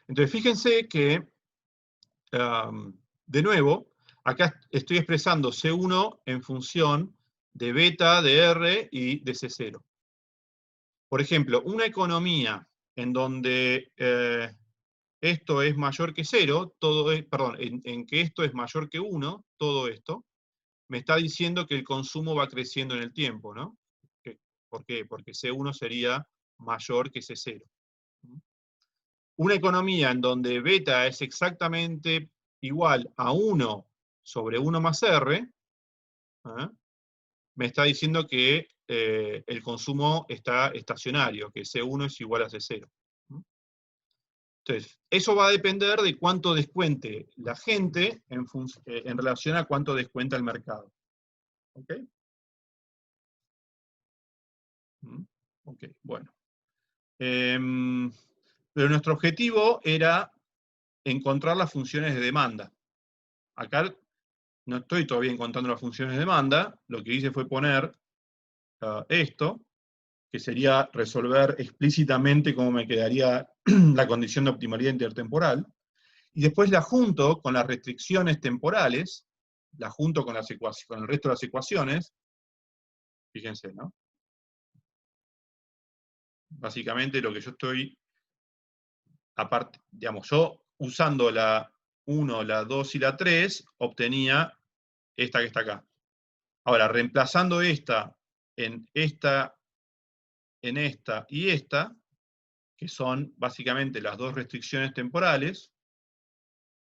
Entonces fíjense que, de nuevo, acá estoy expresando C1 en función de beta, de R y de C0. Por ejemplo, una economía en donde esto es mayor que 0, perdón, en que esto es mayor que 1, todo esto, me está diciendo que el consumo va creciendo en el tiempo, ¿no? ¿Por qué? Porque C1 sería mayor que C0. Una economía en donde beta es exactamente igual a 1 sobre 1 más R, me está diciendo que el consumo está estacionario, que C1 es igual a C0. Entonces, eso va a depender de cuánto descuente la gente en relación a cuánto descuenta el mercado. ¿Ok? Ok, bueno. Pero nuestro objetivo era encontrar las funciones de demanda. Acá no estoy todavía encontrando las funciones de demanda, lo que hice fue poner esto, que sería resolver explícitamente cómo me quedaría la condición de optimalidad intertemporal, y después la junto con las restricciones temporales, la junto con el resto de las ecuaciones, fíjense, ¿no? Básicamente lo que yo estoy, aparte, digamos, yo usando la 1, la 2 y la 3, obtenía esta que está acá. Ahora, reemplazando esta en esta y esta, que son básicamente las dos restricciones temporales,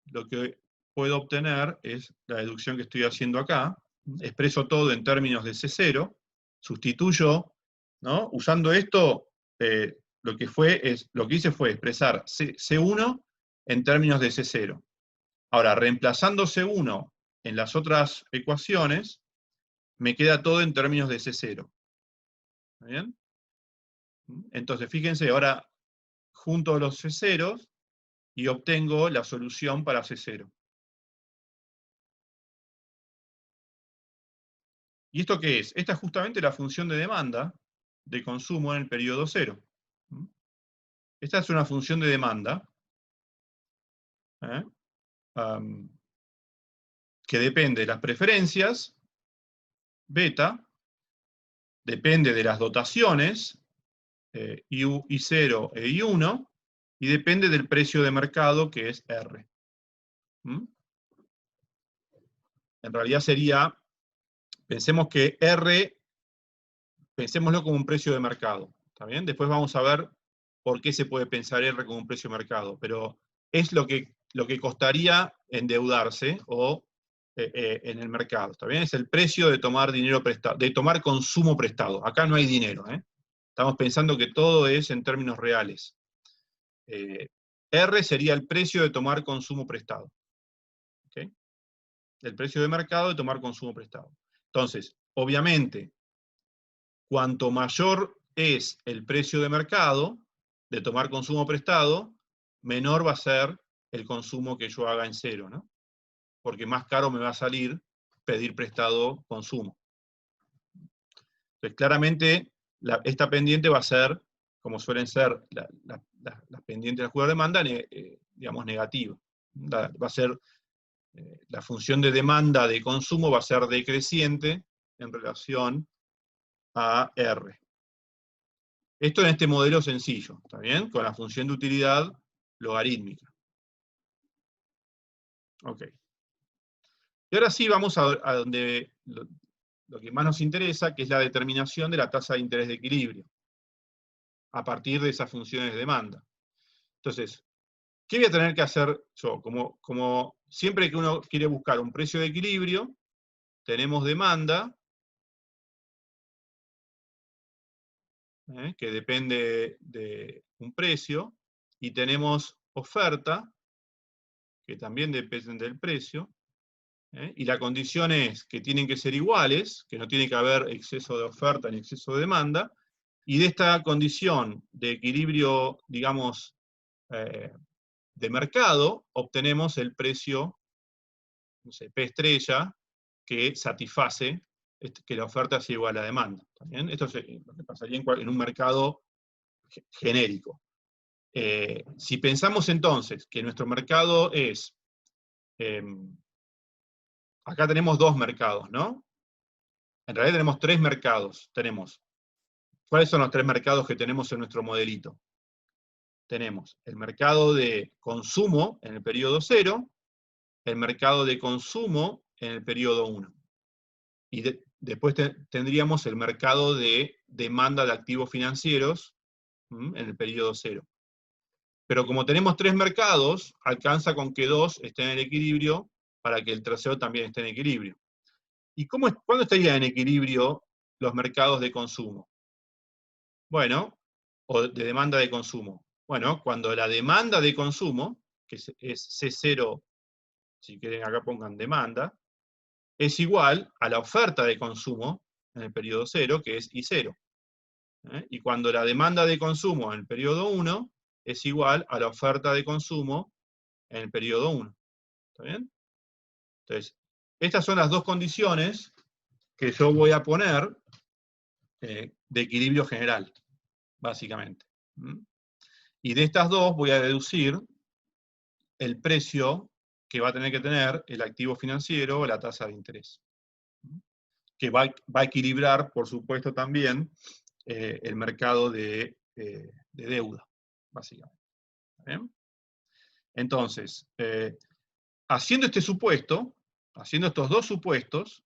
lo que puedo obtener es la deducción que estoy haciendo acá. Expreso todo en términos de C0, sustituyo, ¿no? Usando esto, lo que hice fue expresar C1 en términos de C0. Ahora, reemplazando C1 en las otras ecuaciones, me queda todo en términos de C0. ¿Está bien? Entonces, fíjense, ahora junto los C0s y obtengo la solución para C0. ¿Y esto qué es? Esta es justamente la función de demanda de consumo en el periodo 0. Esta es una función de demanda que depende de las preferencias, beta, depende de las dotaciones, I0 e I1, y depende del precio de mercado, que es R. En realidad sería, pensemos que R, pensémoslo como un precio de mercado, ¿está bien? Después vamos a ver por qué se puede pensar R como un precio de mercado, pero es lo que costaría endeudarse o en el mercado, ¿está bien? Es el precio de tomar dinero prestado, de tomar consumo prestado. Acá no hay dinero, ¿eh? Estamos pensando que todo es en términos reales. R sería el precio de tomar consumo prestado. ¿Okay? El precio de mercado de tomar consumo prestado. Entonces, obviamente, cuanto mayor es el precio de mercado de tomar consumo prestado, menor va a ser el consumo que yo haga en cero, ¿no? Porque más caro me va a salir pedir prestado consumo. Entonces, claramente, esta pendiente va a ser, como suelen ser las pendientes del juego de demanda, digamos, negativa. Va a ser, la función de demanda de consumo va a ser decreciente en relación a R. Esto en este modelo sencillo, ¿está bien? Con la función de utilidad logarítmica. Ok. Y ahora sí vamos a donde lo que más nos interesa, que es la determinación de la tasa de interés de equilibrio, a partir de esas funciones de demanda. Entonces, ¿qué voy a tener que hacer yo? Como siempre que uno quiere buscar un precio de equilibrio, tenemos demanda, que depende de un precio, y tenemos oferta, que también depende del precio, y la condición es que tienen que ser iguales, que no tiene que haber exceso de oferta ni exceso de demanda, y de esta condición de equilibrio, digamos, de mercado, obtenemos el precio, no sé, P estrella, que satisface que la oferta sea igual a la demanda. ¿También? Esto es lo que pasaría en un mercado genérico. Si pensamos entonces que nuestro mercado es, acá tenemos dos mercados, ¿no? En realidad tenemos tres mercados. ¿Cuáles son los tres mercados que tenemos en nuestro modelito? Tenemos el mercado de consumo en el periodo 0, el mercado de consumo en el periodo 1. Y después tendríamos el mercado de demanda de activos financieros en el periodo 0. Pero como tenemos tres mercados, alcanza con que dos estén en equilibrio para que el tercero también esté en equilibrio. ¿Y cuándo estarían en equilibrio los mercados de consumo? Bueno, o de demanda de consumo. Bueno, cuando la demanda de consumo, que es C0, si quieren acá pongan demanda, es igual a la oferta de consumo en el periodo 0, que es I0. Y cuando la demanda de consumo en el periodo 1 es igual a la oferta de consumo en el periodo 1. ¿Está bien? Entonces, estas son las dos condiciones que yo voy a poner de equilibrio general, básicamente. Y de estas dos voy a deducir el precio que va a tener que tener el activo financiero o la tasa de interés. Que va a equilibrar, por supuesto, también el mercado de deuda, básicamente. ¿Bien? Entonces, haciendo este supuesto, haciendo estos dos supuestos,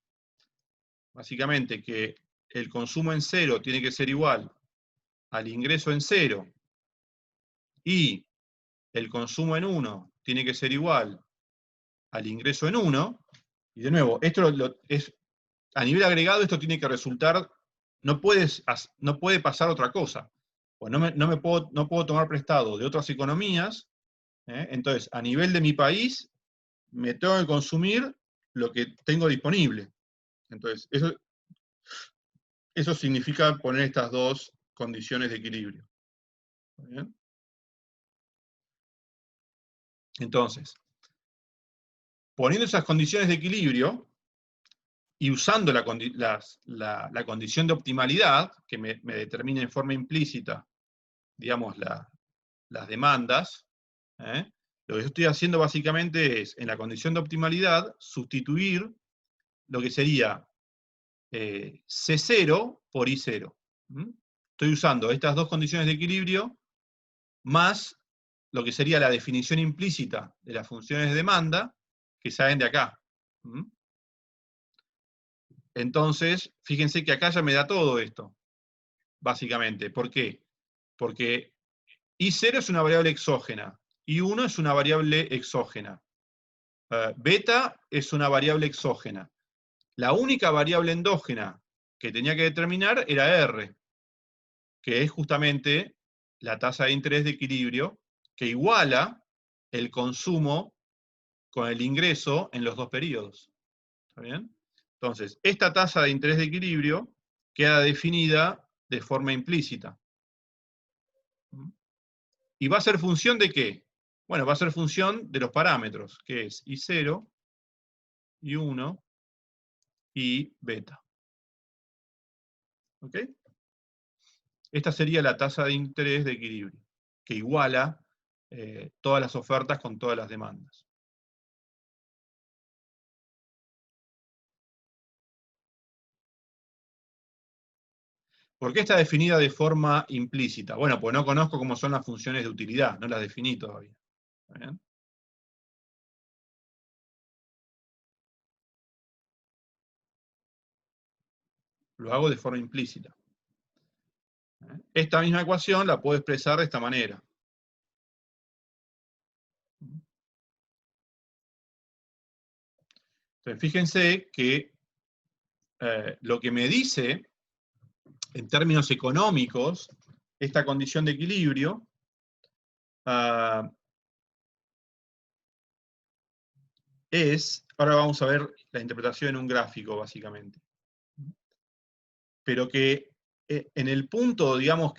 básicamente que el consumo en 0 tiene que ser igual al ingreso en 0 y el consumo en 1 tiene que ser igual al ingreso en 1, y de nuevo, esto es, a nivel agregado esto tiene que resultar, no puede pasar otra cosa. Pues no puedo tomar prestado de otras economías, entonces a nivel de mi país me tengo que consumir lo que tengo disponible. Entonces, eso significa poner estas dos condiciones de equilibrio. ¿Bien? Entonces, poniendo esas condiciones de equilibrio y usando la condición de optimalidad, que me determina en forma implícita, digamos, las demandas, lo que yo estoy haciendo básicamente es, en la condición de optimalidad, sustituir lo que sería C0 por I0. Estoy usando estas dos condiciones de equilibrio más lo que sería la definición implícita de las funciones de demanda que salen de acá. Entonces, fíjense que acá ya me da todo esto, básicamente. ¿Por qué? Porque I0 es una variable exógena, I1 es una variable exógena, beta es una variable exógena. La única variable endógena que tenía que determinar era R, que es justamente la tasa de interés de equilibrio, que iguala el consumo con el ingreso en los dos periodos. ¿Está bien? Entonces, esta tasa de interés de equilibrio queda definida de forma implícita. ¿Y va a ser función de qué? Bueno, va a ser función de los parámetros, que es I0, I1 y beta. ¿Ok? Esta sería la tasa de interés de equilibrio, que iguala todas las ofertas con todas las demandas. ¿Por qué está definida de forma implícita? Bueno, pues no conozco cómo son las funciones de utilidad, no las definí todavía. ¿Está bien? Lo hago de forma implícita. Esta misma ecuación la puedo expresar de esta manera. Entonces, fíjense que lo que me dice, en términos económicos, esta condición de equilibrio, ahora vamos a ver la interpretación en un gráfico, básicamente. Pero que en el punto, digamos,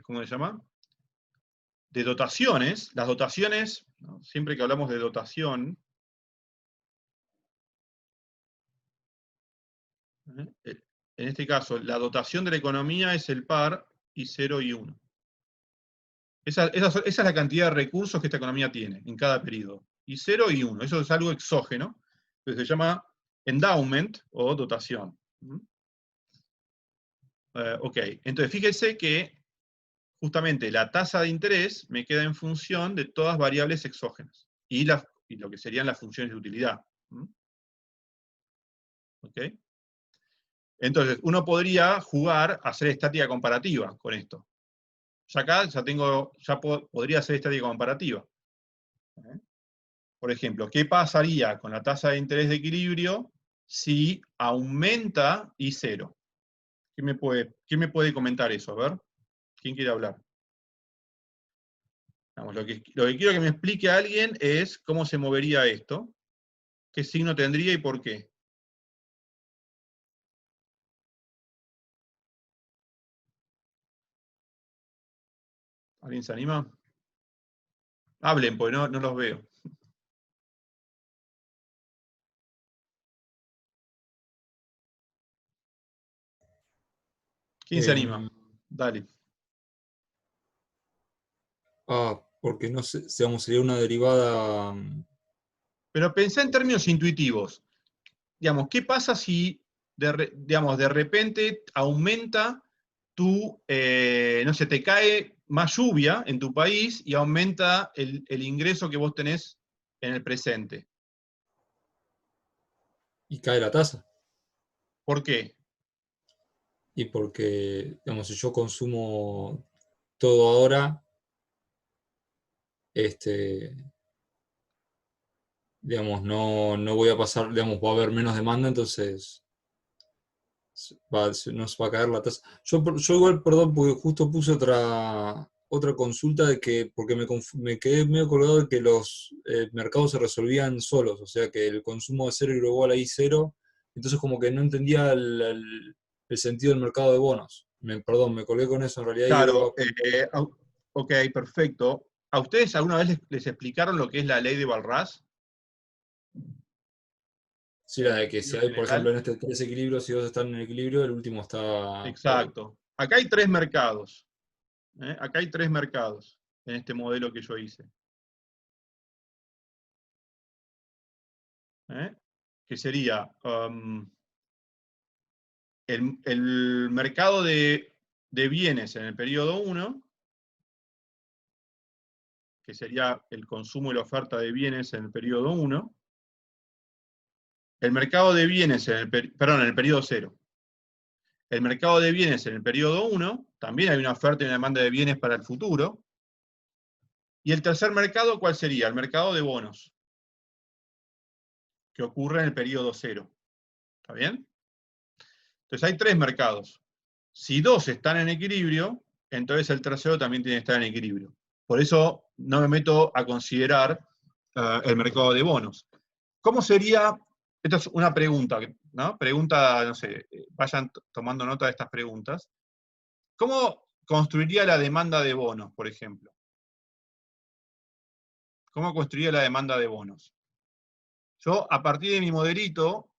¿cómo se llama? De dotaciones, las dotaciones, ¿no? Siempre que hablamos de dotación, en este caso, la dotación de la economía es el par I0 y 1. Esa es la cantidad de recursos que esta economía tiene en cada periodo. I0 y 1. Eso es algo exógeno, que se llama endowment o dotación. Ok, entonces fíjense que justamente la tasa de interés me queda en función de todas variables exógenas y lo que serían las funciones de utilidad. ¿Ok? Entonces, uno podría jugar a hacer estática comparativa con esto. Ya acá podría hacer estática comparativa. Por ejemplo, ¿qué pasaría con la tasa de interés de equilibrio si aumenta I0? ¿Quién me puede comentar eso? A ver, ¿quién quiere hablar? Vamos, lo que quiero que me explique a alguien es cómo se movería esto, qué signo tendría y por qué. ¿Alguien se anima? Hablen, porque no los veo. ¿Quién se anima? Dale. Porque no sé, digamos, sería una derivada. Pero pensá en términos intuitivos. Digamos, ¿qué pasa si de repente aumenta no sé, te cae más lluvia en tu país y aumenta el ingreso que vos tenés en el presente? Y cae la tasa. ¿Por qué? Y porque, digamos, si yo consumo todo ahora, digamos, no voy a pasar, digamos, va a haber menos demanda, entonces no se va a caer la tasa. Yo igual, perdón, porque justo puse otra consulta de que, porque me quedé medio colgado de que los mercados se resolvían solos, o sea que el consumo de cero era igual a I0, entonces como que no entendía el sentido del mercado de bonos. Perdón, me colgué con eso, en realidad Claro, ok, perfecto. ¿A ustedes alguna vez les explicaron lo que es la ley de Walras? sí, la de que si hay, por ejemplo, General. en este tres equilibrios, si dos están en equilibrio, el último está por... Exacto. Acá hay tres mercados. Acá hay tres mercados en este modelo que yo hice. Que sería el mercado de bienes en el periodo 1, que sería el consumo y la oferta de bienes en el periodo 1, el mercado de bienes en el periodo 0. El mercado de bienes en el periodo 1, también hay una oferta y una demanda de bienes para el futuro. Y el tercer mercado, ¿cuál sería? El mercado de bonos, que ocurre en el periodo 0. ¿Está bien? Entonces hay tres mercados. Si dos están en equilibrio, entonces el tercero también tiene que estar en equilibrio. Por eso no me meto a considerar el mercado de bonos. ¿Cómo sería? Esta es una pregunta, ¿no? Pregunta, no sé, vayan tomando nota de estas preguntas. ¿Cómo construiría la demanda de bonos, por ejemplo? ¿Cómo construiría la demanda de bonos? Yo, a partir de mi modelito,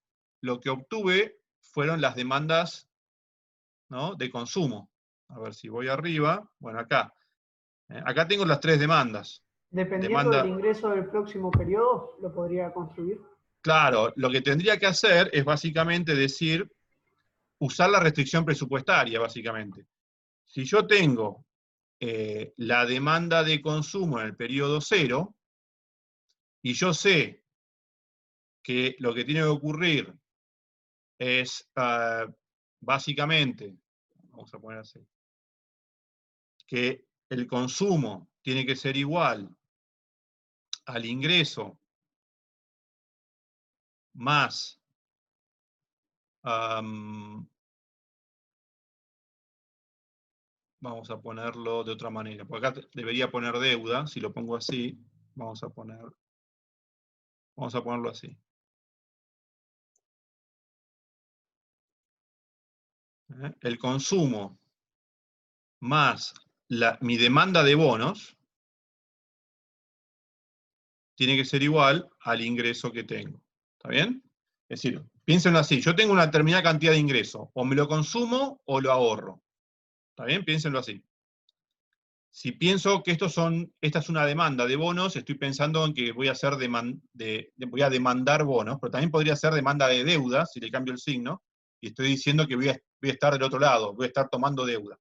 lo que obtuve fueron las demandas, ¿no?, de consumo. A ver si voy arriba. Bueno, acá. Acá tengo las 3 demandas. Dependiendo del ingreso del próximo periodo, lo podría construir. Claro, lo que tendría que hacer es básicamente decir, usar la restricción presupuestaria, básicamente. Si yo tengo la demanda de consumo en el periodo 0, y yo sé que lo que tiene que ocurrir es básicamente, vamos a poner así, que el consumo tiene que ser igual al ingreso más vamos a ponerlo de otra manera, porque acá debería poner deuda, si lo pongo así, vamos a ponerlo así. El consumo más mi demanda de bonos tiene que ser igual al ingreso que tengo. ¿Está bien? Es decir, piénsenlo así, yo tengo una determinada cantidad de ingreso, o me lo consumo o lo ahorro. ¿Está bien? Piénsenlo así. Si pienso que esta es una demanda de bonos, estoy pensando en que voy a voy a demandar bonos, pero también podría ser demanda de deuda, si le cambio el signo, y estoy diciendo que voy a estar del otro lado, voy a estar tomando deuda.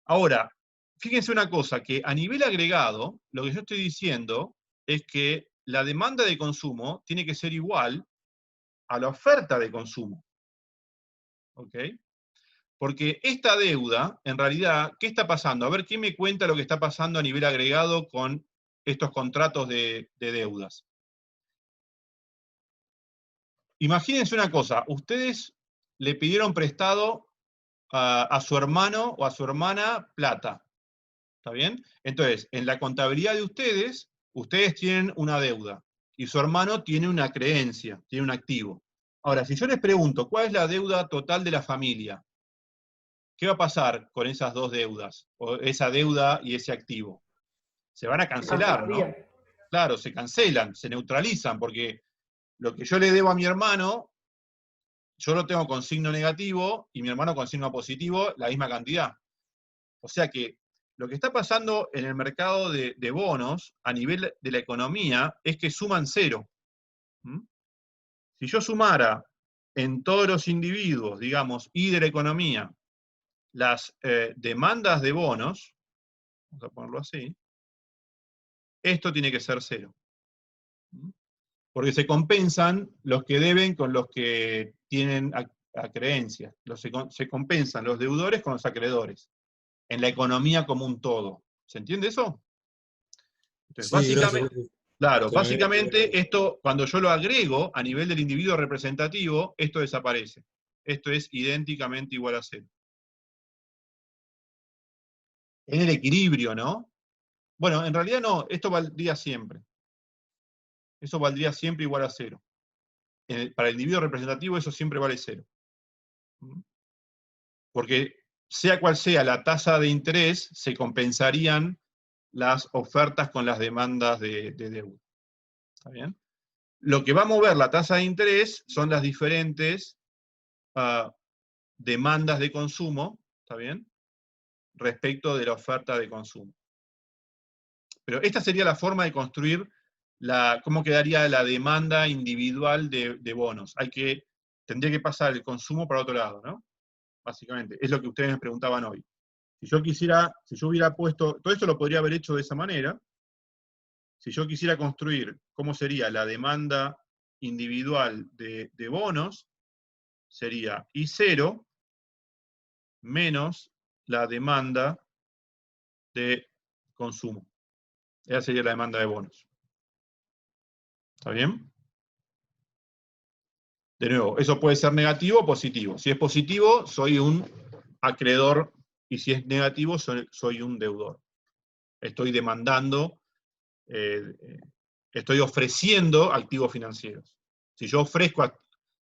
Ahora, fíjense una cosa, que a nivel agregado, lo que yo estoy diciendo es que la demanda de consumo tiene que ser igual a la oferta de consumo. ¿Ok? Porque esta deuda, en realidad, ¿qué está pasando? A ver, ¿quién me cuenta lo que está pasando a nivel agregado con estos contratos de deudas? Imagínense una cosa, ustedes le pidieron prestado a su hermano o a su hermana plata. ¿Está bien? Entonces, en la contabilidad de ustedes tienen una deuda, y su hermano tiene una creencia, tiene un activo. Ahora, si yo les pregunto, ¿cuál es la deuda total de la familia? ¿Qué va a pasar con esas dos deudas? O esa deuda y ese activo. Se van a cancelar, ¿no? Claro, se cancelan, se neutralizan, porque lo que yo le debo a mi hermano, yo lo tengo con signo negativo, y mi hermano con signo positivo, la misma cantidad. O sea que lo que está pasando en el mercado de bonos, a nivel de la economía, es que suman 0. Si yo sumara en todos los individuos, digamos, y de la economía, las demandas de bonos, vamos a ponerlo así, esto tiene que ser 0. Porque se compensan los que deben con los que tienen creencias. Se compensan los deudores con los acreedores, en la economía como un todo. ¿Se entiende eso? Entonces, Sí, básicamente, gracias. claro, básicamente esto, cuando yo lo agrego a nivel del individuo representativo, esto desaparece. Esto es idénticamente igual a 0. En el equilibrio, ¿no? Bueno, en realidad no, esto valdría siempre. Eso valdría siempre igual a 0. Para el individuo representativo eso siempre vale 0. Porque sea cual sea la tasa de interés, se compensarían las ofertas con las demandas de deuda. ¿Está bien? Lo que va a mover la tasa de interés son las diferentes demandas de consumo, ¿está bien?, respecto de la oferta de consumo. Pero esta sería la forma de construir cómo quedaría la demanda individual de bonos. Tendría que pasar el consumo para otro lado, ¿no? Básicamente, es lo que ustedes me preguntaban hoy. Si yo hubiera puesto, todo esto lo podría haber hecho de esa manera. Si yo quisiera construir cómo sería la demanda individual de bonos, sería I0 menos la demanda de consumo. Esa sería la demanda de bonos. ¿Está bien? De nuevo, eso puede ser negativo o positivo. Si es positivo, soy un acreedor, y si es negativo, soy un deudor. Estoy demandando, estoy ofreciendo activos financieros. Si yo ofrezco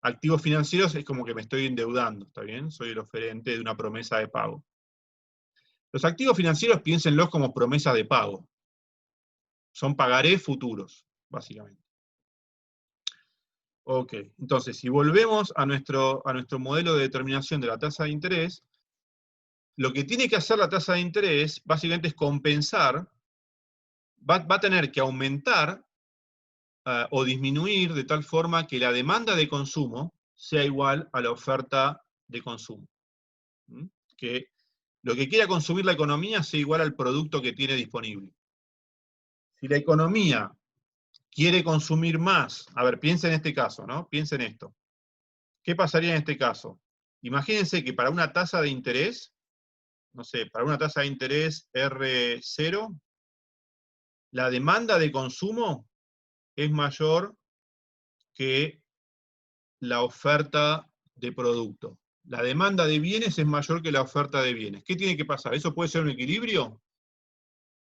activos financieros, es como que me estoy endeudando, ¿está bien? Soy el oferente de una promesa de pago. Los activos financieros piénsenlos como promesas de pago. Son pagarés futuros, básicamente. Ok, entonces, si volvemos a nuestro modelo de determinación de la tasa de interés, lo que tiene que hacer la tasa de interés, básicamente, es compensar, va a tener que aumentar o disminuir de tal forma que la demanda de consumo sea igual a la oferta de consumo. ¿Mm? Que lo que quiera consumir la economía sea igual al producto que tiene disponible. Si la economía quiere consumir más, a ver, piensa en este caso, ¿no? Piensa en esto. ¿Qué pasaría en este caso? Imagínense que para una tasa de interés, no sé, para una tasa de interés R0, la demanda de consumo es mayor que la oferta de producto. La demanda de bienes es mayor que la oferta de bienes. ¿Qué tiene que pasar? ¿Eso puede ser un equilibrio?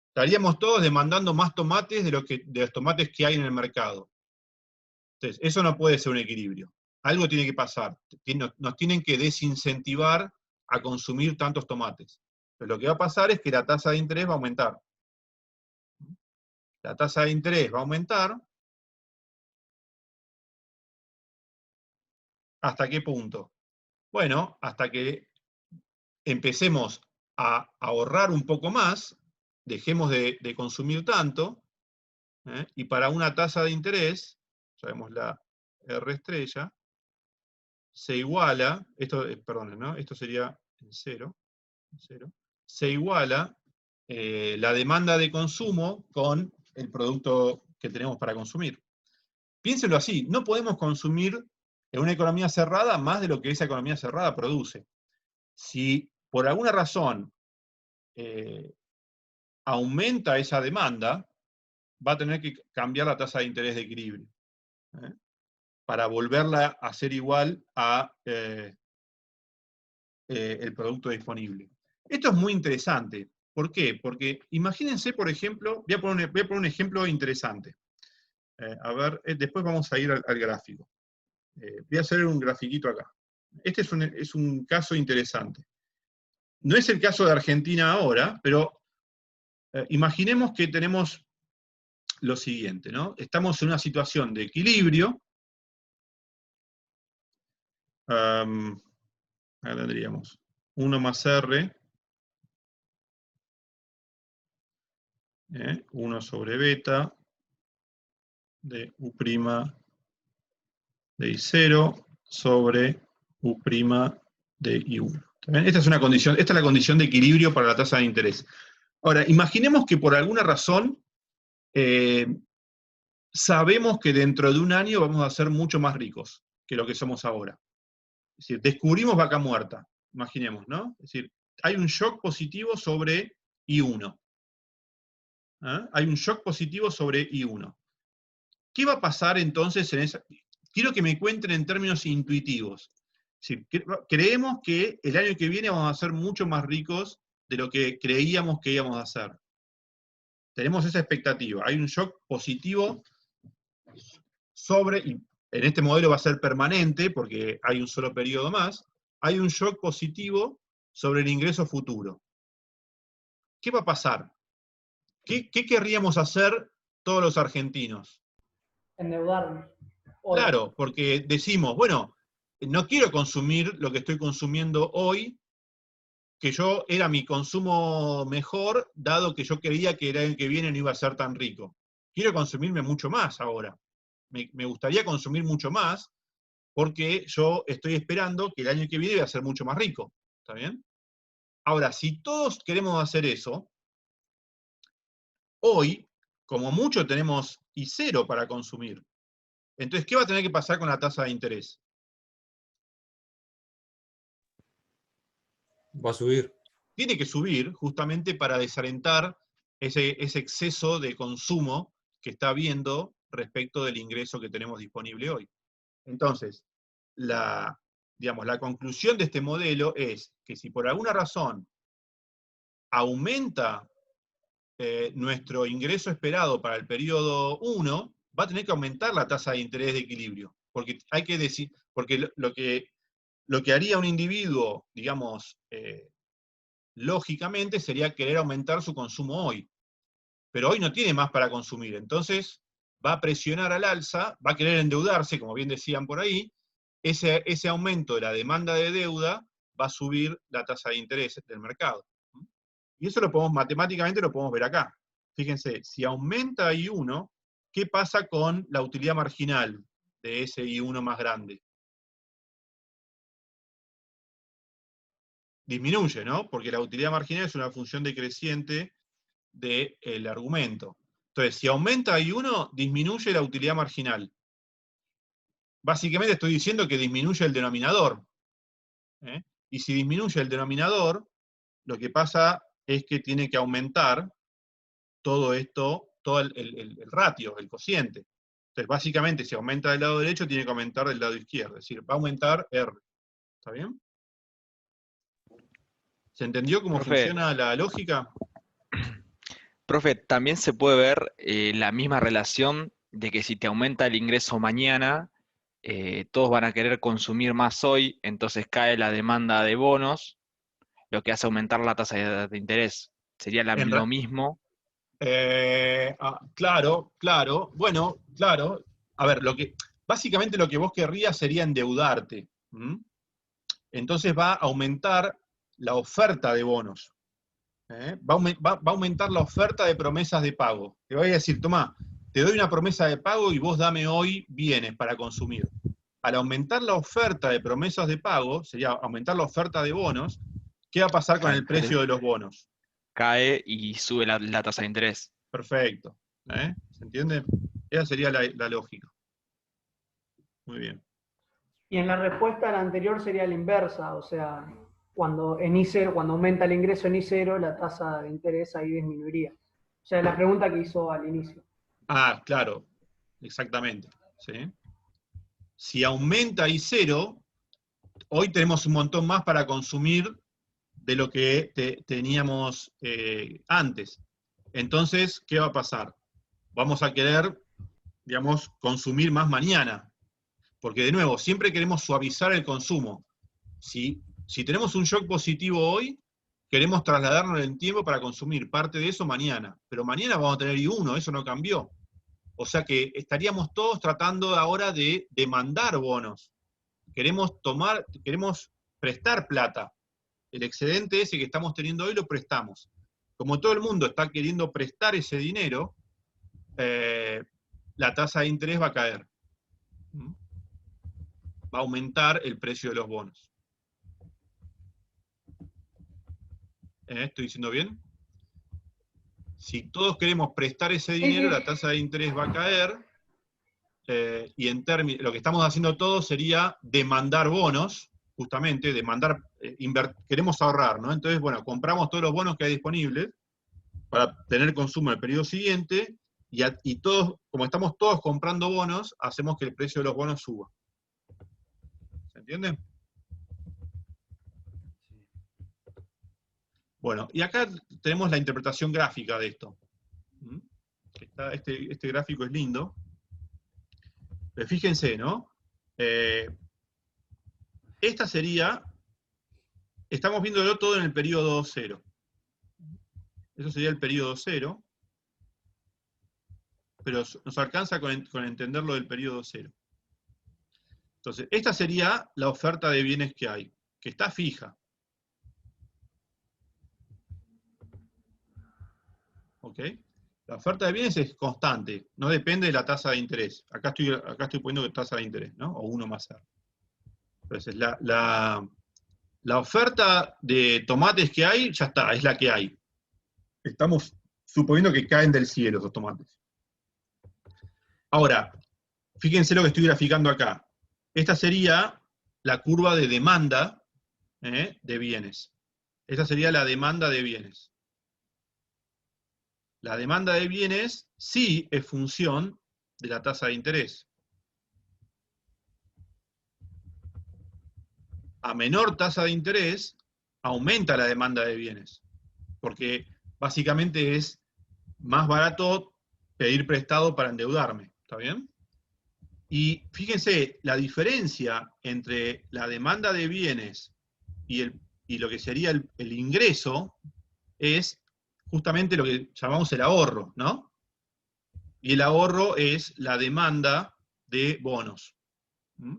Estaríamos todos demandando más tomates de los tomates que hay en el mercado. Entonces, eso no puede ser un equilibrio. Algo tiene que pasar. Nos tienen que desincentivar a consumir tantos tomates. Pero lo que va a pasar es que la tasa de interés va a aumentar. La tasa de interés va a aumentar. ¿Hasta qué punto? Bueno, hasta que empecemos a ahorrar un poco más, dejemos de consumir tanto, y para una tasa de interés, sabemos la R estrella, se iguala, perdón, ¿no? Esto sería en cero, se iguala la demanda de consumo con el producto que tenemos para consumir. Piénsenlo así, no podemos consumir en una economía cerrada más de lo que esa economía cerrada produce. Si por alguna razón aumenta esa demanda, va a tener que cambiar la tasa de interés de equilibrio, para volverla a ser igual a el producto disponible. Esto es muy interesante. ¿Por qué? Porque imagínense, por ejemplo, voy a poner un ejemplo interesante. A ver, después vamos a ir al gráfico. Voy a hacer un grafiquito acá. Este es un caso interesante. No es el caso de Argentina ahora, pero imaginemos que tenemos lo siguiente, ¿no? Estamos en una situación de equilibrio. Acá tendríamos 1 más R, 1 sobre beta, de U' de I0 sobre U' de I1. Esta es la condición de equilibrio para la tasa de interés. Ahora, imaginemos que por alguna razón sabemos que dentro de un año vamos a ser mucho más ricos que lo que somos ahora. Es decir, descubrimos vaca muerta, imaginemos, ¿no? Es decir, hay un shock positivo sobre I1. Hay un shock positivo sobre I1. ¿Qué va a pasar entonces en esa? Quiero que me cuenten en términos intuitivos. Es decir, creemos que el año que viene vamos a ser mucho más ricos de lo que creíamos que íbamos a hacer. Tenemos esa expectativa. Hay un shock positivo sobre, y en este modelo va a ser permanente porque hay un solo periodo más, hay un shock positivo sobre el ingreso futuro. ¿Qué va a pasar? ¿Qué querríamos hacer todos los argentinos? Endeudarnos. Claro, porque decimos, bueno, no quiero consumir lo que estoy consumiendo hoy, que yo era mi consumo mejor, dado que yo creía que el año que viene no iba a ser tan rico. Quiero consumirme mucho más ahora. Me gustaría consumir mucho más, porque yo estoy esperando que el año que viene voy a ser mucho más rico. ¿Está bien? Ahora, si todos queremos hacer eso, hoy, como mucho, tenemos I0 para consumir. Entonces, ¿qué va a tener que pasar con la tasa de interés? Va a subir. Tiene que subir justamente para desalentar ese exceso de consumo que está habiendo respecto del ingreso que tenemos disponible hoy. Entonces, la conclusión de este modelo es que si por alguna razón aumenta nuestro ingreso esperado para el periodo 1, va a tener que aumentar la tasa de interés de equilibrio. Porque hay que decir, porque lo que haría un individuo, digamos, lógicamente, sería querer aumentar su consumo hoy. Pero hoy no tiene más para consumir, entonces va a presionar al alza, va a querer endeudarse, como bien decían por ahí, ese aumento de la demanda de deuda va a subir la tasa de interés del mercado. Y eso matemáticamente lo podemos ver acá. Fíjense, si aumenta I1, ¿qué pasa con la utilidad marginal de ese I1 más grande? Disminuye, ¿no? Porque la utilidad marginal es una función decreciente del argumento. Entonces, si aumenta I1, disminuye la utilidad marginal. Básicamente estoy diciendo que disminuye el denominador. Y si disminuye el denominador, lo que pasa es que tiene que aumentar todo esto, todo el ratio, el cociente. Entonces, básicamente, si aumenta del lado derecho, tiene que aumentar del lado izquierdo. Es decir, va a aumentar R. ¿Está bien? ¿Se entendió cómo Profe, funciona la lógica? profe, también se puede ver la misma relación de que si te aumenta el ingreso mañana, todos van a querer consumir más hoy, entonces cae la demanda de bonos, lo que hace aumentar la tasa de interés. ¿Sería En lo ra- mismo? Claro, claro. Bueno, claro. A ver, básicamente lo que vos querrías sería endeudarte. Entonces va a aumentar la oferta de bonos. Va a aumentar la oferta de promesas de pago. Te voy a decir, tomá, te doy una promesa de pago y vos dame hoy bienes para consumir. Al aumentar la oferta de promesas de pago, sería aumentar la oferta de bonos, ¿qué va a pasar con el precio de los bonos? Cae y sube la tasa de interés. Perfecto. ¿Se entiende? Esa sería la lógica. Muy bien. Y en la respuesta a la anterior sería la inversa, o sea, cuando en I0, cuando aumenta el ingreso en I0, la tasa de interés ahí disminuiría. O sea, la pregunta que hizo al inicio. Ah, claro, exactamente. ¿Sí? Si aumenta I0, hoy tenemos un montón más para consumir de lo que teníamos antes. Entonces, ¿qué va a pasar? Vamos a querer, digamos, consumir más mañana. Porque, de nuevo, siempre queremos suavizar el consumo. Si tenemos un shock positivo hoy, queremos trasladarnos en el tiempo para consumir parte de eso mañana. Pero mañana vamos a tener I1, eso no cambió. O sea que estaríamos todos tratando ahora de demandar bonos. Queremos prestar plata. El excedente ese que estamos teniendo hoy lo prestamos. Como todo el mundo está queriendo prestar ese dinero, la tasa de interés va a caer. Va a aumentar el precio de los bonos. ¿Estoy diciendo bien? Si todos queremos prestar ese dinero, la tasa de interés va a caer, y lo que estamos haciendo todos sería demandar bonos, justamente, queremos ahorrar, ¿no? Entonces, bueno, compramos todos los bonos que hay disponibles para tener consumo en el periodo siguiente, y todos, como estamos todos comprando bonos, hacemos que el precio de los bonos suba. ¿Se entiende? Bueno, y acá tenemos la interpretación gráfica de esto. Este gráfico es lindo. Pero fíjense, ¿no? Esta sería, estamos viéndolo todo en el periodo 0. Eso sería el periodo 0. Pero nos alcanza con entender lo del periodo 0. Entonces, esta sería la oferta de bienes que hay, que está fija. ¿Ok? La oferta de bienes es constante, no depende de la tasa de interés. Acá estoy poniendo que tasa de interés, ¿no? O 1 más R. Entonces, la oferta de tomates que hay, ya está, es la que hay. Estamos suponiendo que caen del cielo esos tomates. Ahora, fíjense lo que estoy graficando acá. Esta sería la curva de demanda de bienes. Esta sería la demanda de bienes. La demanda de bienes sí es función de la tasa de interés. A menor tasa de interés, aumenta la demanda de bienes. Porque básicamente es más barato pedir prestado para endeudarme. ¿Está bien? Y fíjense, la diferencia entre la demanda de bienes y y lo que sería el ingreso es justamente lo que llamamos el ahorro, ¿no? Y el ahorro es la demanda de bonos. ¿Mm?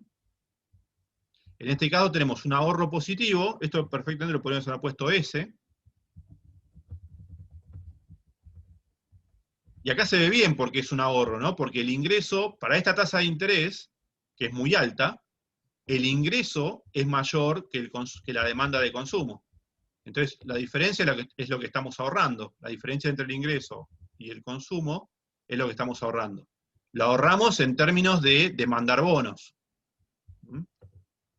En este caso tenemos un ahorro positivo, esto perfectamente lo podríamos haber puesto S, y acá se ve bien porque es un ahorro, ¿no? Porque el ingreso, para esta tasa de interés, que es muy alta, el ingreso es mayor que la demanda de consumo. Entonces, la diferencia es lo que estamos ahorrando. La diferencia entre el ingreso y el consumo es lo que estamos ahorrando. Lo ahorramos en términos de demandar bonos.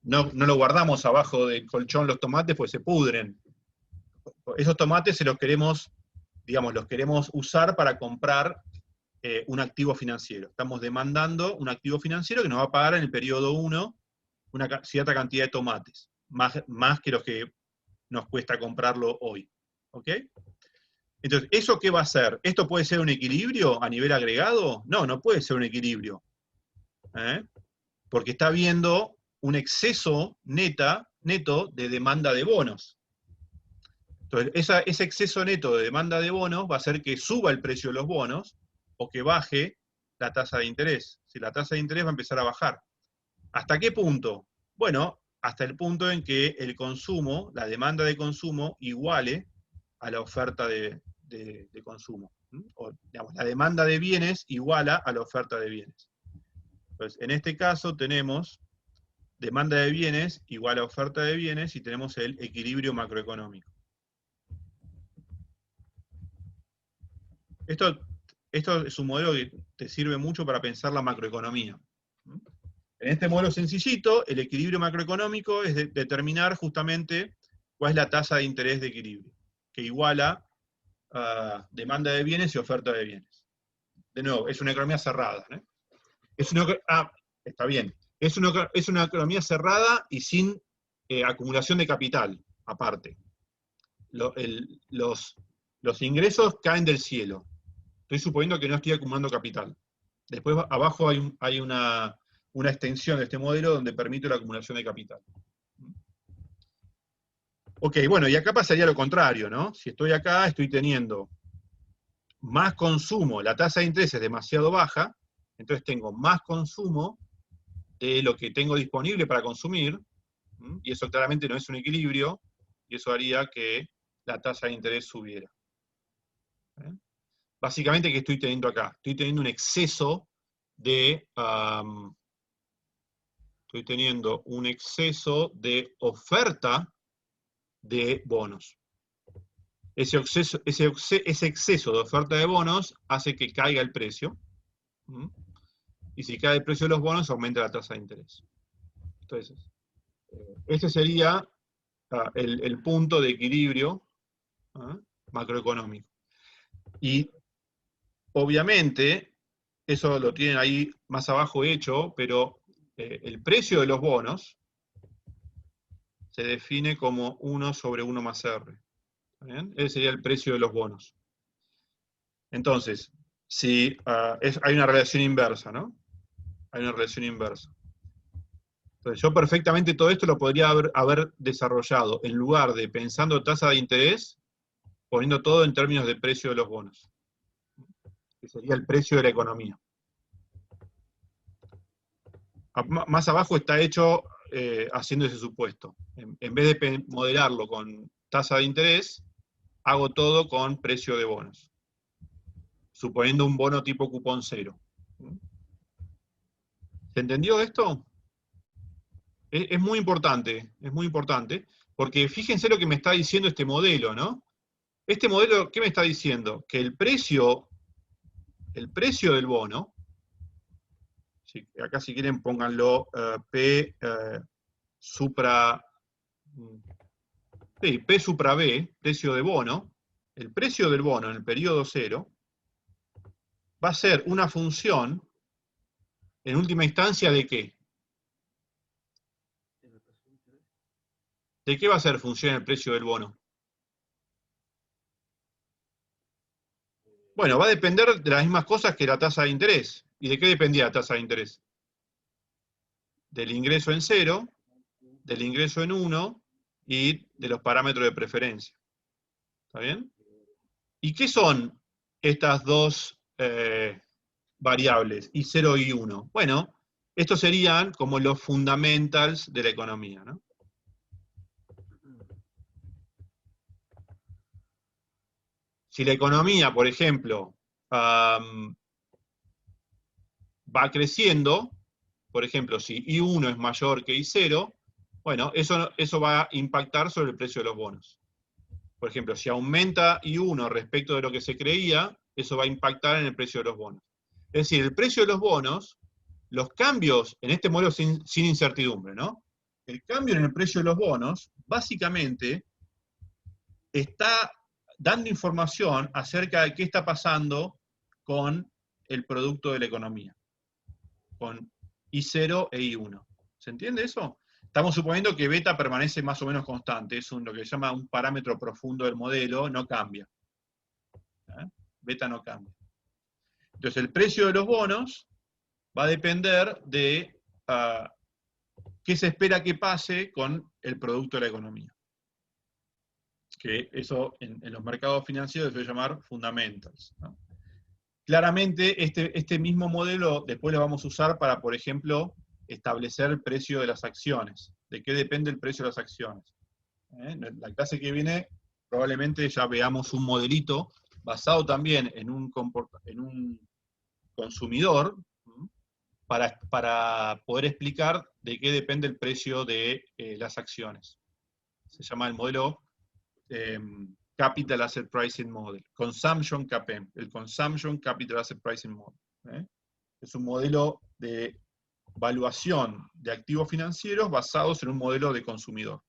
No lo guardamos abajo del colchón los tomates, pues se pudren. Esos tomates se los queremos, digamos, los queremos usar para comprar un activo financiero. Estamos demandando un activo financiero que nos va a pagar en el periodo 1 una cierta cantidad de tomates, más que los que nos cuesta comprarlo hoy. ¿Ok? Entonces, ¿eso qué va a ser? ¿Esto puede ser un equilibrio a nivel agregado? No, no puede ser un equilibrio. Porque está habiendo un exceso neto de demanda de bonos. Entonces, ese exceso neto de demanda de bonos va a hacer que suba el precio de los bonos o que baje la tasa de interés. Si la tasa de interés va a empezar a bajar. ¿Hasta qué punto? Bueno, hasta el punto en que el consumo, la demanda de consumo, iguale a la oferta de consumo. O, digamos, la demanda de bienes iguala a la oferta de bienes. Entonces, en este caso tenemos demanda de bienes igual a oferta de bienes y tenemos el equilibrio macroeconómico. Esto es un modelo que te sirve mucho para pensar la macroeconomía. En este modelo sencillito, el equilibrio macroeconómico es determinar justamente cuál es la tasa de interés de equilibrio, que iguala demanda de bienes y oferta de bienes. De nuevo, es una economía cerrada. Está bien. Es una economía cerrada y sin acumulación de capital, aparte. Los ingresos caen del cielo. Estoy suponiendo que no estoy acumulando capital. Después abajo hay una extensión de este modelo donde permite la acumulación de capital. Ok, bueno, y acá pasaría lo contrario, ¿no? Si estoy acá, estoy teniendo más consumo, la tasa de interés es demasiado baja, entonces tengo más consumo de lo que tengo disponible para consumir, y eso claramente no es un equilibrio, y eso haría que la tasa de interés subiera. Básicamente, ¿qué estoy teniendo acá? Estoy teniendo un exceso de... estoy teniendo un exceso de oferta de bonos. Ese exceso de oferta de bonos hace que caiga el precio. Y si cae el precio de los bonos, aumenta la tasa de interés. Entonces, este sería el punto de equilibrio macroeconómico. Y obviamente, eso lo tienen ahí más abajo hecho, pero el precio de los bonos se define como 1 sobre 1 más R. ¿Bien? Ese sería el precio de los bonos. Entonces, si hay una relación inversa, ¿no? Hay una relación inversa. Entonces, yo perfectamente todo esto lo podría haber desarrollado, en lugar de pensando tasa de interés, poniendo todo en términos de precio de los bonos, que sería el precio de la economía. Más abajo está hecho haciendo ese supuesto. En vez de modelarlo con tasa de interés, hago todo con precio de bonos, suponiendo un bono tipo cupón cero. ¿Se entendió esto? Es muy importante, porque fíjense lo que me está diciendo este modelo, ¿no? Este modelo, ¿qué me está diciendo? Que el precio del bono, acá si quieren pónganlo P supra B, precio de bono, el precio del bono en el periodo cero va a ser una función, en última instancia, ¿de qué? ¿De qué va a ser función el precio del bono? Bueno, va a depender de las mismas cosas que la tasa de interés. ¿Y de qué dependía la tasa de interés? Del ingreso en 0, del ingreso en 1 y de los parámetros de preferencia. ¿Está bien? ¿Y qué son estas dos variables, I0 y I1? Bueno, estos serían como los fundamentals de la economía, ¿no? Si la economía, por ejemplo, va creciendo, por ejemplo, si I1 es mayor que I0, bueno, eso va a impactar sobre el precio de los bonos. Por ejemplo, si aumenta I1 respecto de lo que se creía, eso va a impactar en el precio de los bonos. Es decir, el precio de los bonos, los cambios en este modelo sin incertidumbre, ¿no? El cambio en el precio de los bonos, básicamente, está dando información acerca de qué está pasando con el producto de la economía, con I0 e I1. ¿Se entiende eso? Estamos suponiendo que beta permanece más o menos constante, es lo que se llama un parámetro profundo del modelo, no cambia. Beta no cambia. Entonces el precio de los bonos va a depender de qué se espera que pase con el producto de la economía. Que eso en los mercados financieros se suele llamar fundamentals, ¿no? Claramente este mismo modelo después lo vamos a usar para, por ejemplo, establecer el precio de las acciones. ¿De qué depende el precio de las acciones? En la clase que viene probablemente ya veamos un modelito basado también en un consumidor, para poder explicar de qué depende el precio de las acciones. Se llama el modelo Capital Asset Pricing Model, Consumption CAPM, el Consumption Capital Asset Pricing Model. Es un modelo de valuación de activos financieros basados en un modelo de consumidor.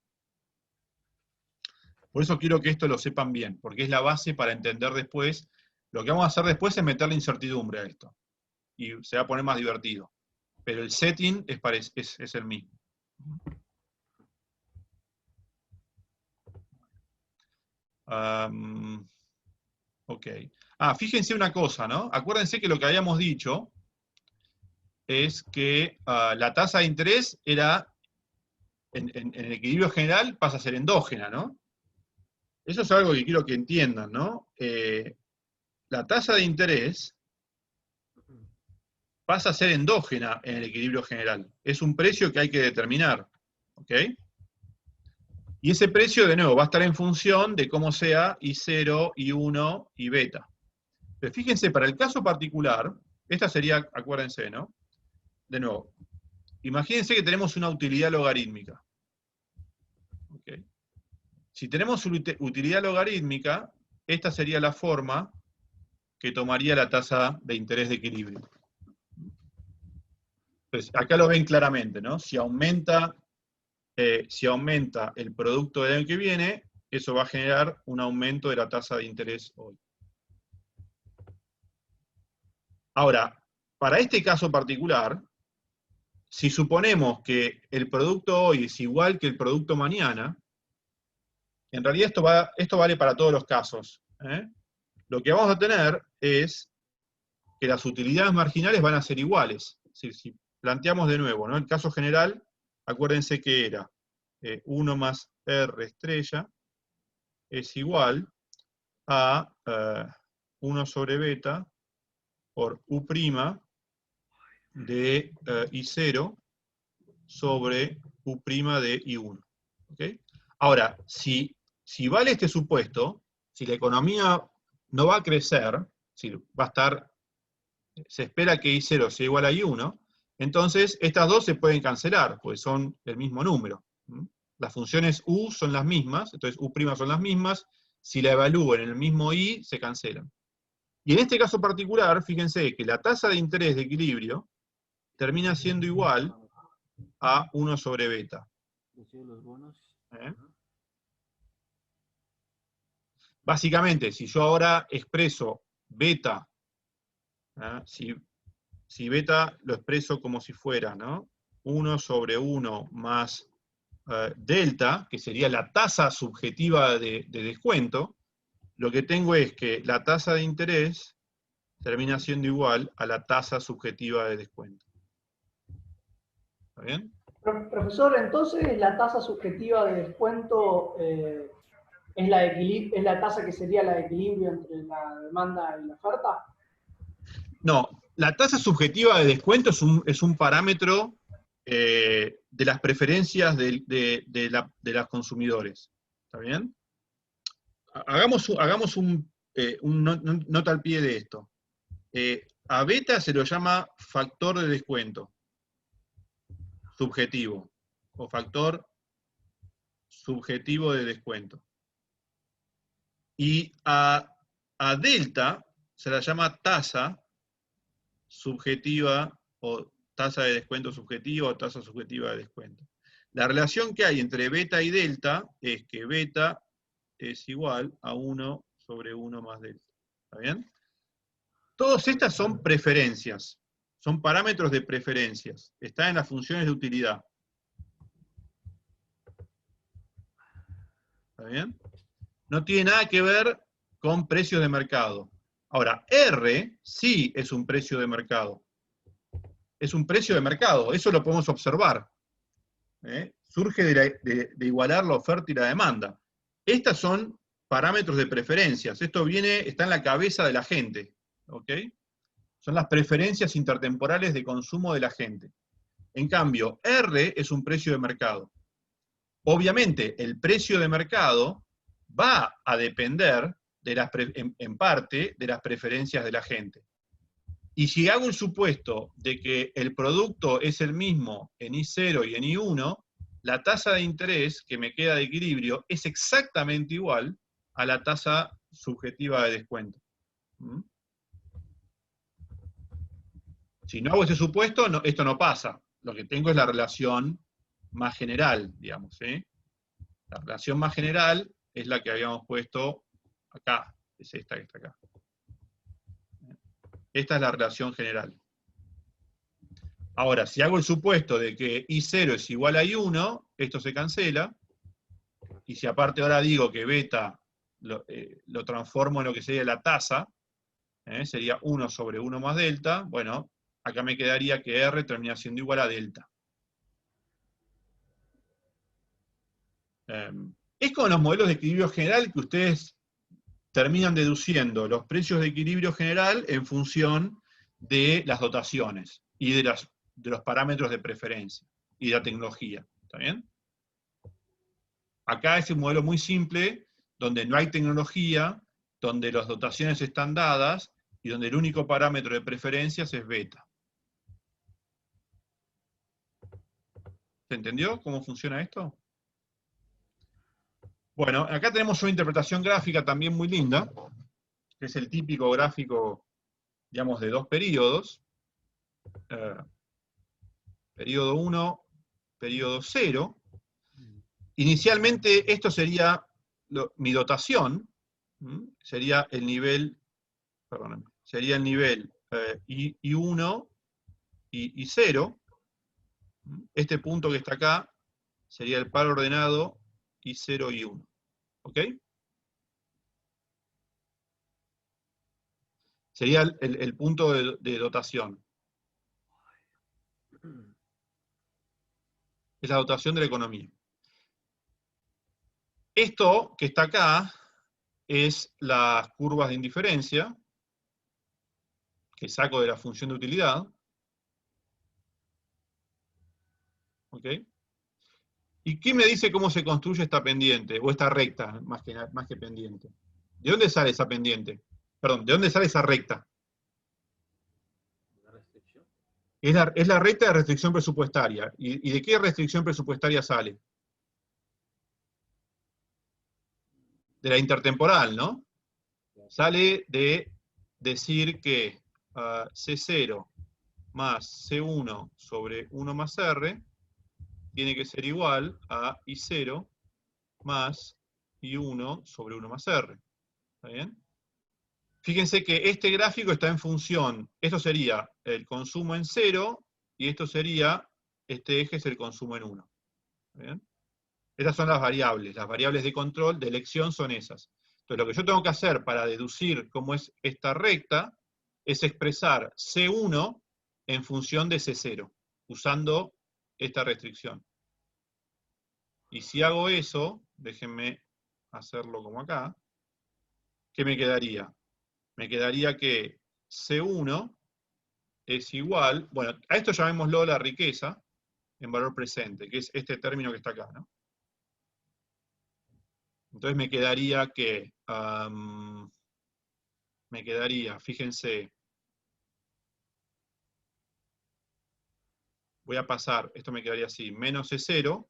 Por eso quiero que esto lo sepan bien, porque es la base para entender después. Lo que vamos a hacer después es meterle incertidumbre a esto, y se va a poner más divertido. Pero el setting es el mismo. Ok. Fíjense una cosa, ¿no? Acuérdense que lo que habíamos dicho es que la tasa de interés era, en el equilibrio general, pasa a ser endógena, ¿no? Eso es algo que quiero que entiendan, ¿no? La tasa de interés pasa a ser endógena en el equilibrio general. Es un precio que hay que determinar, ¿ok? Y ese precio, de nuevo, va a estar en función de cómo sea I0, I1 y beta. Pero fíjense, para el caso particular, esta sería, acuérdense, ¿no? De nuevo, imagínense que tenemos una utilidad logarítmica. ¿Okay? Si tenemos utilidad logarítmica, esta sería la forma que tomaría la tasa de interés de equilibrio. Entonces, acá lo ven claramente, ¿no? Si aumenta el producto del año que viene, eso va a generar un aumento de la tasa de interés hoy. Ahora, para este caso particular, si suponemos que el producto hoy es igual que el producto mañana, en realidad esto vale para todos los casos. Lo que vamos a tener es que las utilidades marginales van a ser iguales. Es decir, si planteamos de nuevo, ¿no? El caso general, acuérdense que era 1 más R estrella es igual a 1 sobre beta por U' de I0 sobre U' de I1. ¿Okay? Ahora, si vale este supuesto, si la economía no va a crecer, si va a estar, se espera que I0 sea igual a I1, entonces estas dos se pueden cancelar, porque son el mismo número. Las funciones U son las mismas, entonces U' son las mismas, si la evalúo en el mismo I, se cancelan. Y en este caso particular, fíjense que la tasa de interés de equilibrio termina siendo igual a 1 sobre beta. Básicamente, si yo ahora expreso beta, si beta lo expreso como si fuera, ¿no? 1 sobre 1 más delta, que sería la tasa subjetiva de descuento, lo que tengo es que la tasa de interés termina siendo igual a la tasa subjetiva de descuento. ¿Está bien? Profesor, entonces la tasa subjetiva de descuento es la tasa que sería la de equilibrio entre la demanda y la oferta. No, la tasa subjetiva de descuento es un parámetro de las preferencias de los consumidores. ¿Está bien? Hagamos nota al pie de esto. A beta se lo llama factor de descuento subjetivo, o factor subjetivo de descuento. Y a delta se la llama tasa subjetiva, o tasa de descuento subjetiva, o tasa subjetiva de descuento. La relación que hay entre beta y delta es que beta es igual a 1 sobre 1 más delta. ¿Está bien? Todas estas son preferencias, son parámetros de preferencias, están en las funciones de utilidad. ¿Está bien? No tiene nada que ver con precios de mercado. Ahora, R sí es un precio de mercado. Es un precio de mercado, eso lo podemos observar. Surge de igualar la oferta y la demanda. Estas son parámetros de preferencias, esto está en la cabeza de la gente. ¿Ok? Son las preferencias intertemporales de consumo de la gente. En cambio, R es un precio de mercado. Obviamente, el precio de mercado va a depender, en parte, de las preferencias de la gente. Y si hago el supuesto de que el producto es el mismo en I0 y en I1, la tasa de interés que me queda de equilibrio es exactamente igual a la tasa subjetiva de descuento. ¿Mm? Si no hago ese supuesto, esto no pasa. Lo que tengo es la relación más general, digamos. ¿Sí? La relación más general es la que habíamos puesto acá. Es esta que está acá. Esta es la relación general. Ahora, si hago el supuesto de que I0 es igual a I1, esto se cancela. Y si aparte ahora digo que beta lo transformo en lo que sería la tasa, sería 1 sobre 1 más delta, bueno, acá me quedaría que R termina siendo igual a delta. Es como los modelos de equilibrio general que ustedes terminan deduciendo los precios de equilibrio general en función de las dotaciones y de los parámetros de preferencia y de la tecnología. ¿Está bien? Acá es un modelo muy simple, donde no hay tecnología, donde las dotaciones están dadas y donde el único parámetro de preferencias es beta. ¿Se entendió cómo funciona esto? Bueno, acá tenemos una interpretación gráfica también muy linda, que es el típico gráfico, digamos, de dos periodos. Periodo 1, periodo 0. Inicialmente esto sería mi dotación, sería el nivel, perdónenme, sería el nivel I1 y 0. Este punto que está acá sería el par ordenado I0 y 1. ¿Ok? Sería el punto de dotación. Es la dotación de la economía. Esto que está acá es las curvas de indiferencia que saco de la función de utilidad. ¿Ok? ¿Y qué me dice cómo se construye esta pendiente? O esta recta, más que pendiente. ¿De dónde sale esa pendiente? Perdón, ¿de dónde sale esa recta? Es la recta de restricción presupuestaria. ¿Y de qué restricción presupuestaria sale? De la intertemporal, ¿no? Sale de decir que C0 más C1 sobre 1 más R tiene que ser igual a I0 más I1 sobre 1 más R. ¿Está bien? Fíjense que este gráfico está en función, esto sería el consumo en 0, y esto sería, este eje es el consumo en 1. ¿Está bien? Estas son las variables de control, de elección son esas. Entonces lo que yo tengo que hacer para deducir cómo es esta recta, es expresar C1 en función de C0, usando esta restricción. Y si hago eso, déjenme hacerlo como acá, ¿qué me quedaría? Me quedaría que C1 es igual, bueno, a esto llamémoslo la riqueza en valor presente, que es este término que está acá, ¿no? Entonces me quedaría que, fíjense, voy a pasar, esto me quedaría así, menos C0,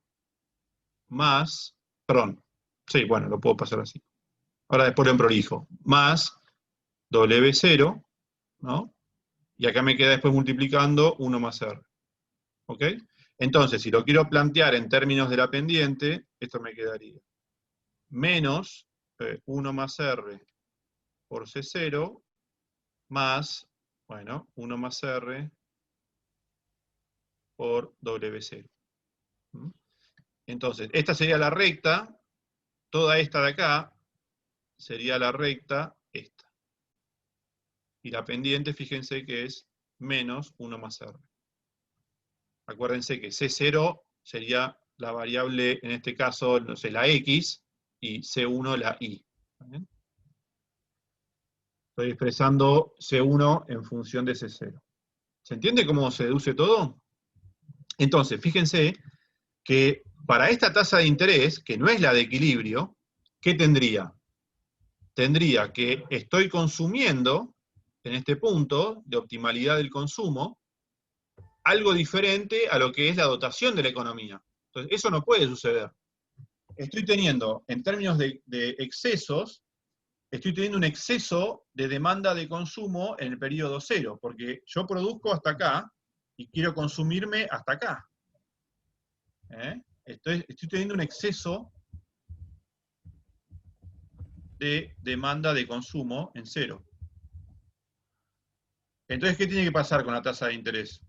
más, perdón, sí, bueno, lo puedo pasar así. Ahora después lo emprolijo, más W0, ¿no? Y acá me queda después multiplicando 1 más R. ¿Ok? Entonces, si lo quiero plantear en términos de la pendiente, esto me quedaría menos 1 más R por C0, más, bueno, 1 más R por W0. ¿Mm? Entonces, esta sería la recta, toda esta de acá sería la recta esta. Y la pendiente, fíjense que es menos 1 más R. Acuérdense que C0 sería la variable, en este caso, no sé, la X, y C1 la Y. ¿Bien? Estoy expresando C1 en función de C0. ¿Se entiende cómo se deduce todo? Entonces, fíjense que para esta tasa de interés, que no es la de equilibrio, ¿qué tendría? Tendría que estoy consumiendo, en este punto de optimalidad del consumo, algo diferente a lo que es la dotación de la economía. Entonces, eso no puede suceder. Estoy teniendo, en términos de excesos, estoy teniendo un exceso de demanda de consumo en el periodo cero, porque yo produzco hasta acá y quiero consumirme hasta acá. Estoy teniendo un exceso de demanda de consumo en cero. Entonces, ¿qué tiene que pasar con la tasa de interés?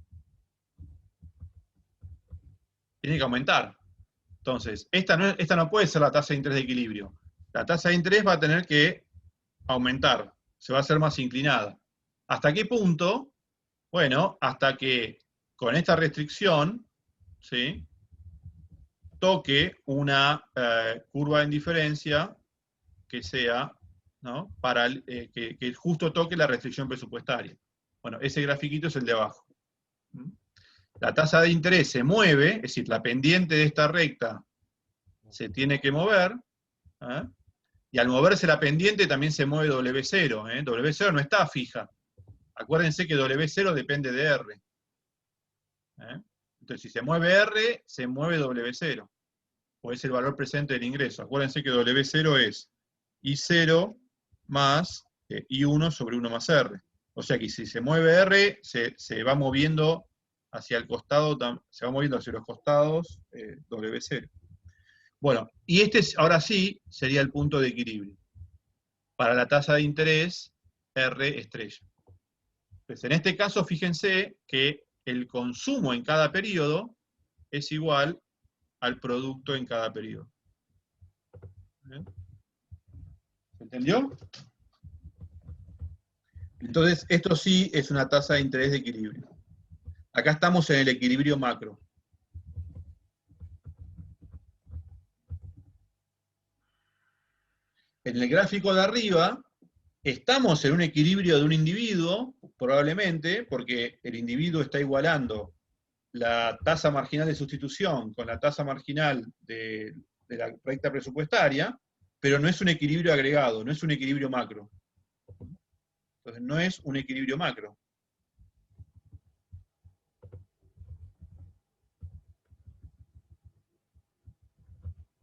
Tiene que aumentar. Entonces, esta no puede ser la tasa de interés de equilibrio. La tasa de interés va a tener que aumentar, se va a hacer más inclinada. ¿Hasta qué punto? Bueno, hasta que con esta restricción, ¿sí?, toque una curva de indiferencia que sea, ¿no?, que justo toque la restricción presupuestaria. Bueno, ese grafiquito es el de abajo. La tasa de interés se mueve, es decir, la pendiente de esta recta se tiene que mover, y al moverse la pendiente también se mueve W0. W0 no está fija. Acuérdense que W0 depende de R. Entonces, si se mueve R, se mueve W0. O es el valor presente del ingreso. Acuérdense que W0 es I0 más I1 sobre 1 más R. O sea que si se mueve R, se va moviendo hacia el costado, se va moviendo hacia los costados W0. Bueno, y ahora sí sería el punto de equilibrio. Para la tasa de interés, R estrella. Entonces, en este caso, fíjense que el consumo en cada periodo es igual al producto en cada periodo. ¿Se entendió? Entonces, esto sí es una tasa de interés de equilibrio. Acá estamos en el equilibrio macro. En el gráfico de arriba, estamos en un equilibrio de un individuo, probablemente, porque el individuo está igualando la tasa marginal de sustitución con la tasa marginal de la recta presupuestaria, pero no es un equilibrio agregado, no es un equilibrio macro. Entonces no es un equilibrio macro.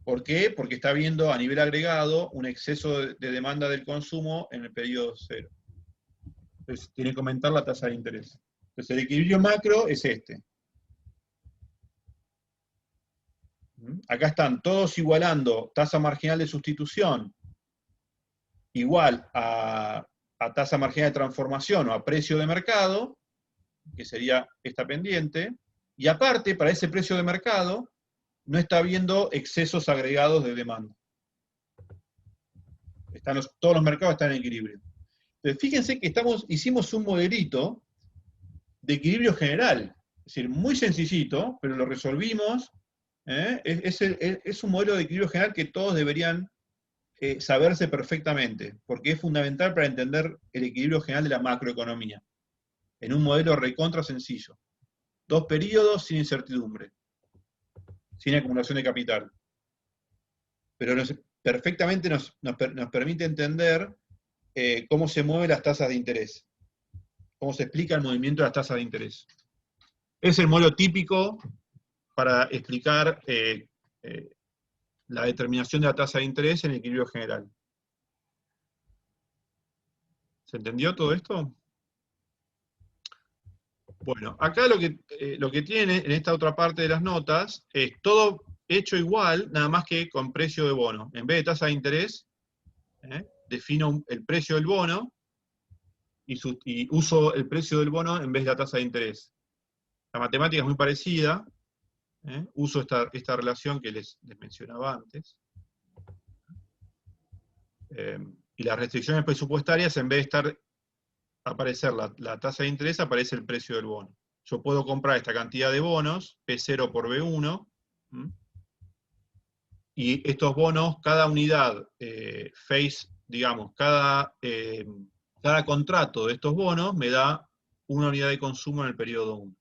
¿Por qué? Porque está habiendo a nivel agregado un exceso de demanda del consumo en el periodo cero. Entonces tiene que aumentar la tasa de interés. Entonces el equilibrio macro es este. Acá están todos igualando tasa marginal de sustitución igual a tasa marginal de transformación o a precio de mercado, que sería esta pendiente, y aparte, para ese precio de mercado, no está habiendo excesos agregados de demanda. Todos los mercados están en equilibrio. Entonces, fíjense que hicimos un modelito de equilibrio general. Es decir, muy sencillito, pero lo resolvimos. Es un modelo de equilibrio general que todos deberían saberse perfectamente, porque es fundamental para entender el equilibrio general de la macroeconomía. En un modelo recontra sencillo. 2 periodos sin incertidumbre, sin acumulación de capital. Pero perfectamente nos permite entender cómo se mueven las tasas de interés, cómo se explica el movimiento de las tasas de interés. Es el modelo típico para explicar la determinación de la tasa de interés en el equilibrio general. ¿Se entendió todo esto? Bueno, acá lo que tiene en esta otra parte de las notas es todo hecho igual, nada más que con precio de bono. En vez de tasa de interés, defino el precio del bono y uso el precio del bono en vez de la tasa de interés. La matemática es muy parecida. Uso esta relación que les mencionaba antes. Y las restricciones presupuestarias, en vez de aparecer la tasa de interés, aparece el precio del bono. Yo puedo comprar esta cantidad de bonos, P0 por B1, y estos bonos, cada unidad face, digamos, cada contrato de estos bonos me da una unidad de consumo en el periodo 1.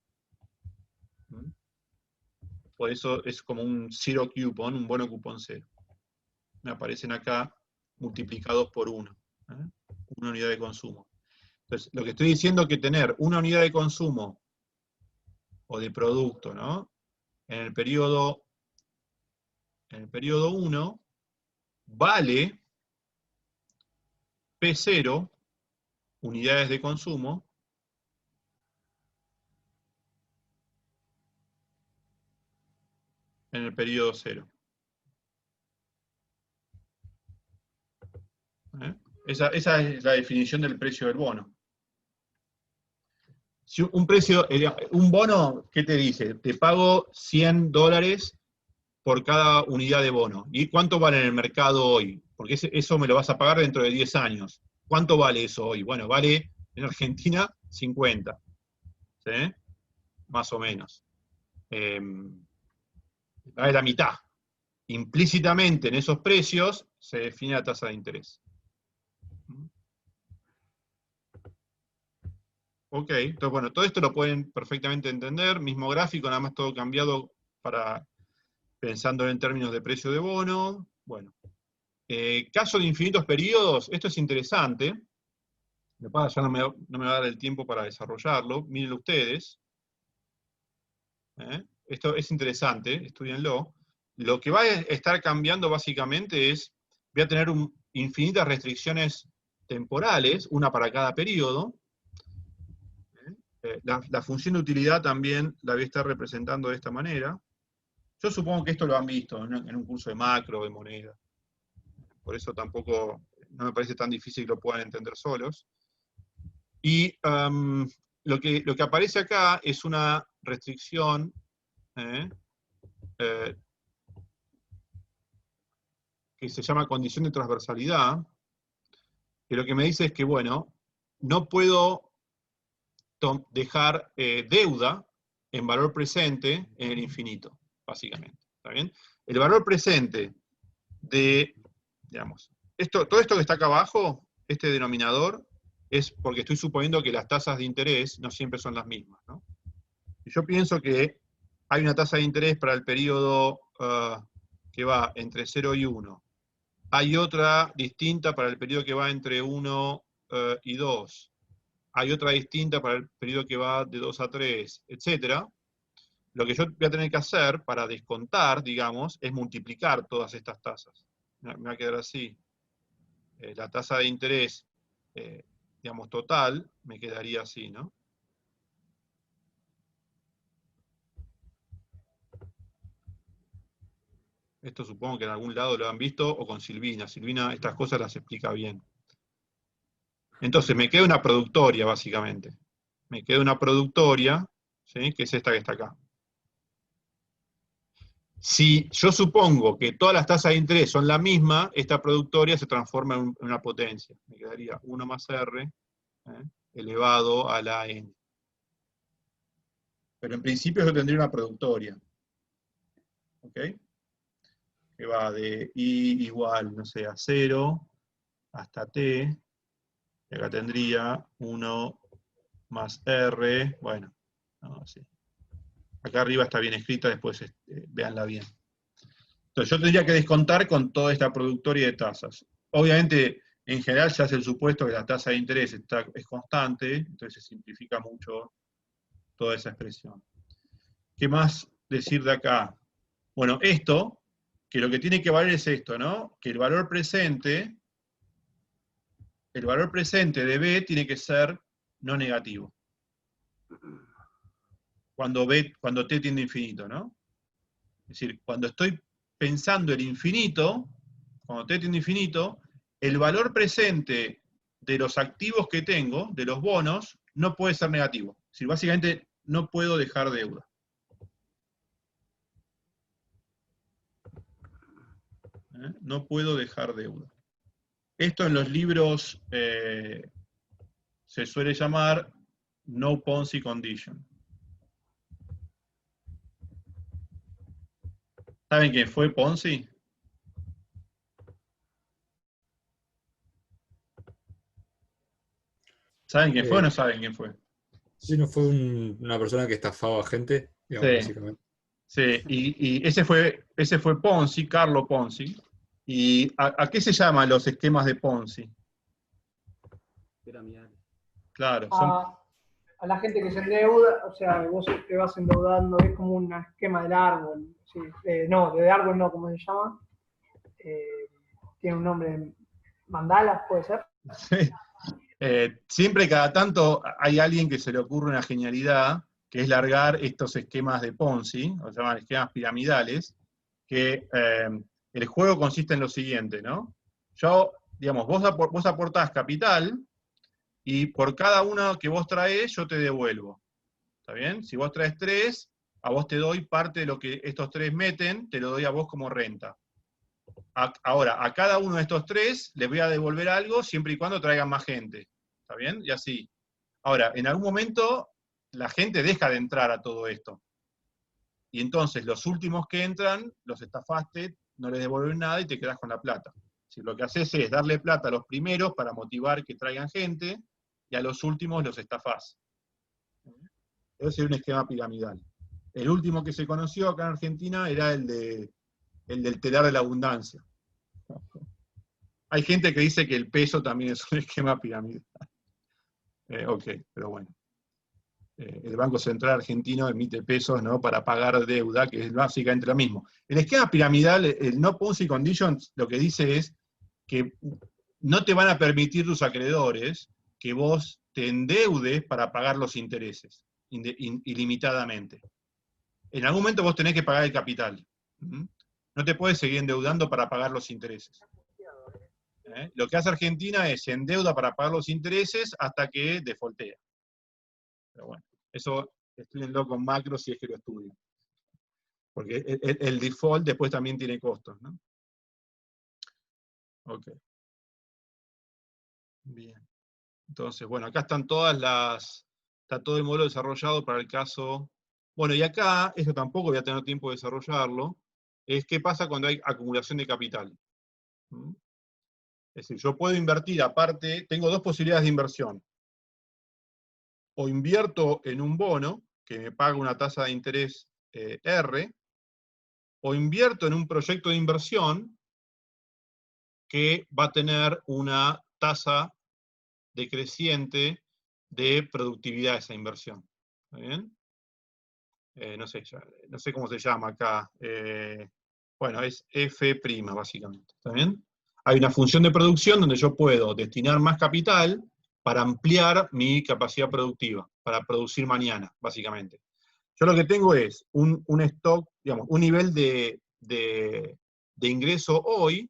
Por eso es como un zero coupon, un bono cupón cero. Me aparecen acá multiplicados por 1. Una unidad de consumo. Entonces, lo que estoy diciendo es que tener una unidad de consumo o de producto, ¿no? En el periodo 1 vale P0, unidades de consumo, en el periodo 0. Esa es la definición del precio del bono. Si un bono, ¿qué te dice? Te pago $100 por cada unidad de bono. ¿Y cuánto vale en el mercado hoy? Porque eso me lo vas a pagar dentro de 10 años. ¿Cuánto vale eso hoy? Bueno, vale en Argentina 50. ¿Sí? Más o menos. Vale la mitad. Implícitamente en esos precios se define la tasa de interés. Ok, entonces bueno, todo esto lo pueden perfectamente entender, mismo gráfico, nada más todo cambiado pensando en términos de precio de bono. Bueno, caso de infinitos periodos, esto es interesante, ya no me va a dar el tiempo para desarrollarlo, mírenlo ustedes. Esto es interesante, estudienlo. Lo que va a estar cambiando básicamente es, voy a tener infinitas restricciones temporales, una para cada periodo. La función de utilidad también la voy a estar representando de esta manera. Yo supongo que esto lo han visto en un curso de macro, de moneda. Por eso tampoco, no me parece tan difícil que lo puedan entender solos. Y lo que aparece acá es una restricción que se llama condición de transversalidad, que lo que me dice es que, bueno, no puedo dejar deuda en valor presente en el infinito, básicamente. ¿Está bien? El valor presente de, digamos, todo esto que está acá abajo, este denominador, es porque estoy suponiendo que las tasas de interés no siempre son las mismas, ¿no? Y yo pienso que hay una tasa de interés para el periodo que va entre 0 y 1. Hay otra distinta para el periodo que va entre 1 y 2. Hay otra distinta para el periodo que va de 2 a 3, etc. Lo que yo voy a tener que hacer para descontar, digamos, es multiplicar todas estas tasas. Me va a quedar así. La tasa de interés, digamos, total, me quedaría así, ¿no? Esto supongo que en algún lado lo han visto, o con Silvina. Silvina estas cosas las explica bien. Entonces, me queda una productoria, básicamente. Me queda una productoria, ¿sí? Que es esta que está acá. Si yo supongo que todas las tasas de interés son la misma, esta productoria se transforma en una potencia. Me quedaría 1 más R elevado a la N. Pero en principio yo tendría una productoria. ¿Ok? Que va de I igual, no sé, a 0 hasta T. Y acá tendría 1 más R. Bueno, no, sí. Acá arriba está bien escrita, después véanla bien. Entonces yo tendría que descontar con toda esta productoria de tasas. Obviamente, en general se hace el supuesto que la tasa de interés es constante, entonces se simplifica mucho toda esa expresión. ¿Qué más decir de acá? Bueno, esto, que lo que tiene que valer es esto, ¿no? Que el valor presente de B tiene que ser no negativo. Cuando T tiende a infinito, ¿no? Es decir, cuando estoy pensando el infinito, cuando T tiende a infinito, el valor presente de los activos que tengo, de los bonos, no puede ser negativo. Es decir, básicamente no puedo dejar deuda. No puedo dejar deuda. Esto en los libros se suele llamar no Ponzi condition. ¿Saben quién fue Ponzi? ¿Saben quién fue o no saben quién fue? Sí, no fue una persona que estafaba a gente, digamos, Sí. básicamente. Sí, y ese fue Ponzi, Carlo Ponzi. ¿Y a qué se llaman los esquemas de Ponzi? Piramidales. Claro, A la gente que se endeuda, o sea, vos te vas endeudando, es como un esquema del árbol. ¿Sí? No, de árbol no, ¿cómo se llama? Tiene un nombre, mandalas, ¿puede ser? sí. Siempre cada tanto hay alguien que se le ocurre una genialidad, que es largar estos esquemas de Ponzi, o se llaman esquemas piramidales, que el juego consiste en lo siguiente, ¿no? Digamos, vos aportás capital, y por cada uno que vos traes, yo te devuelvo. ¿Está bien? Si vos traes 3, a vos te doy parte de lo que estos 3 meten, te lo doy a vos como renta. Ahora, a cada uno de estos 3 les voy a devolver algo siempre y cuando traigan más gente. ¿Está bien? Y así. Ahora, en algún momento, la gente deja de entrar a todo esto. Y entonces, los últimos que entran, los estafaste, no les devuelven nada y te quedás con la plata. Si lo que haces es darle plata a los primeros para motivar que traigan gente, y a los últimos los estafás. Ese es un esquema piramidal. El último que se conoció acá en Argentina era el del telar de la abundancia. Hay gente que dice que el peso también es un esquema piramidal. Ok, pero bueno. El Banco Central Argentino emite pesos, ¿no?, para pagar deuda, que es básicamente lo mismo. El esquema piramidal, el no Ponzi conditions, lo que dice es que no te van a permitir tus acreedores que vos te endeudes para pagar los intereses ilimitadamente. En algún momento vos tenés que pagar el capital. No te puedes seguir endeudando para pagar los intereses. Lo que hace Argentina es se endeuda para pagar los intereses hasta que defaultea. Pero bueno, eso estudienlo con macro si es que lo estudian. Porque el default después también tiene costos, ¿no? Ok. Bien. Entonces, bueno, acá están está todo el modelo desarrollado para el caso. Bueno, y acá, esto tampoco voy a tener tiempo de desarrollarlo, es qué pasa cuando hay acumulación de capital. Es decir, yo puedo invertir aparte, tengo dos posibilidades de inversión. O invierto en un bono, que me paga una tasa de interés R, o invierto en un proyecto de inversión que va a tener una tasa decreciente de productividad de esa inversión. ¿Está bien? No sé cómo se llama acá. Bueno, es F', básicamente. ¿Está bien? Hay una función de producción donde yo puedo destinar más capital para ampliar mi capacidad productiva, para producir mañana, básicamente. Yo lo que tengo es un stock, digamos, un nivel de ingreso hoy,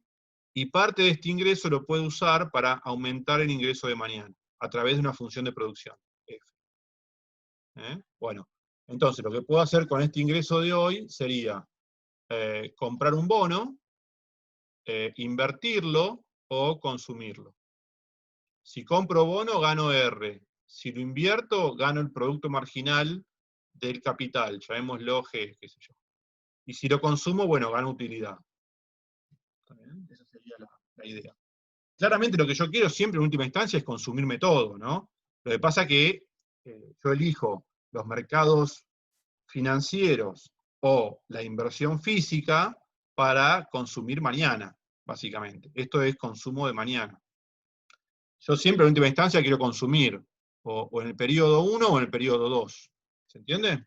y parte de este ingreso lo puedo usar para aumentar el ingreso de mañana, a través de una función de producción, F. Bueno, entonces lo que puedo hacer con este ingreso de hoy sería comprar un bono, invertirlo o consumirlo. Si compro bono, gano R. Si lo invierto, gano el producto marginal del capital, llamémoslo G, qué sé yo. Y si lo consumo, bueno, gano utilidad. ¿Está bien? Esa sería la idea. Claramente lo que yo quiero siempre en última instancia es consumirme todo, ¿no? Lo que pasa es que yo elijo los mercados financieros o la inversión física para consumir mañana, básicamente. Esto es consumo de mañana. Yo siempre en última instancia quiero consumir o en el periodo 1 o en el periodo 2. ¿Se entiende?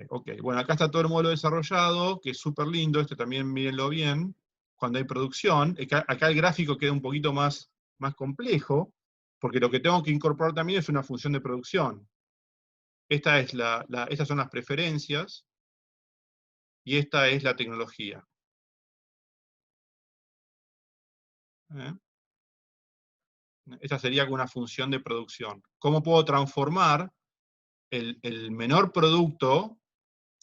Ok, bueno, acá está todo el modelo desarrollado, que es súper lindo, este también mírenlo bien, cuando hay producción. Acá el gráfico queda un poquito más complejo, porque lo que tengo que incorporar también es una función de producción. Estas son las preferencias, y esta es la tecnología. ¿Eh? Esta sería una función de producción. ¿Cómo puedo transformar el menor producto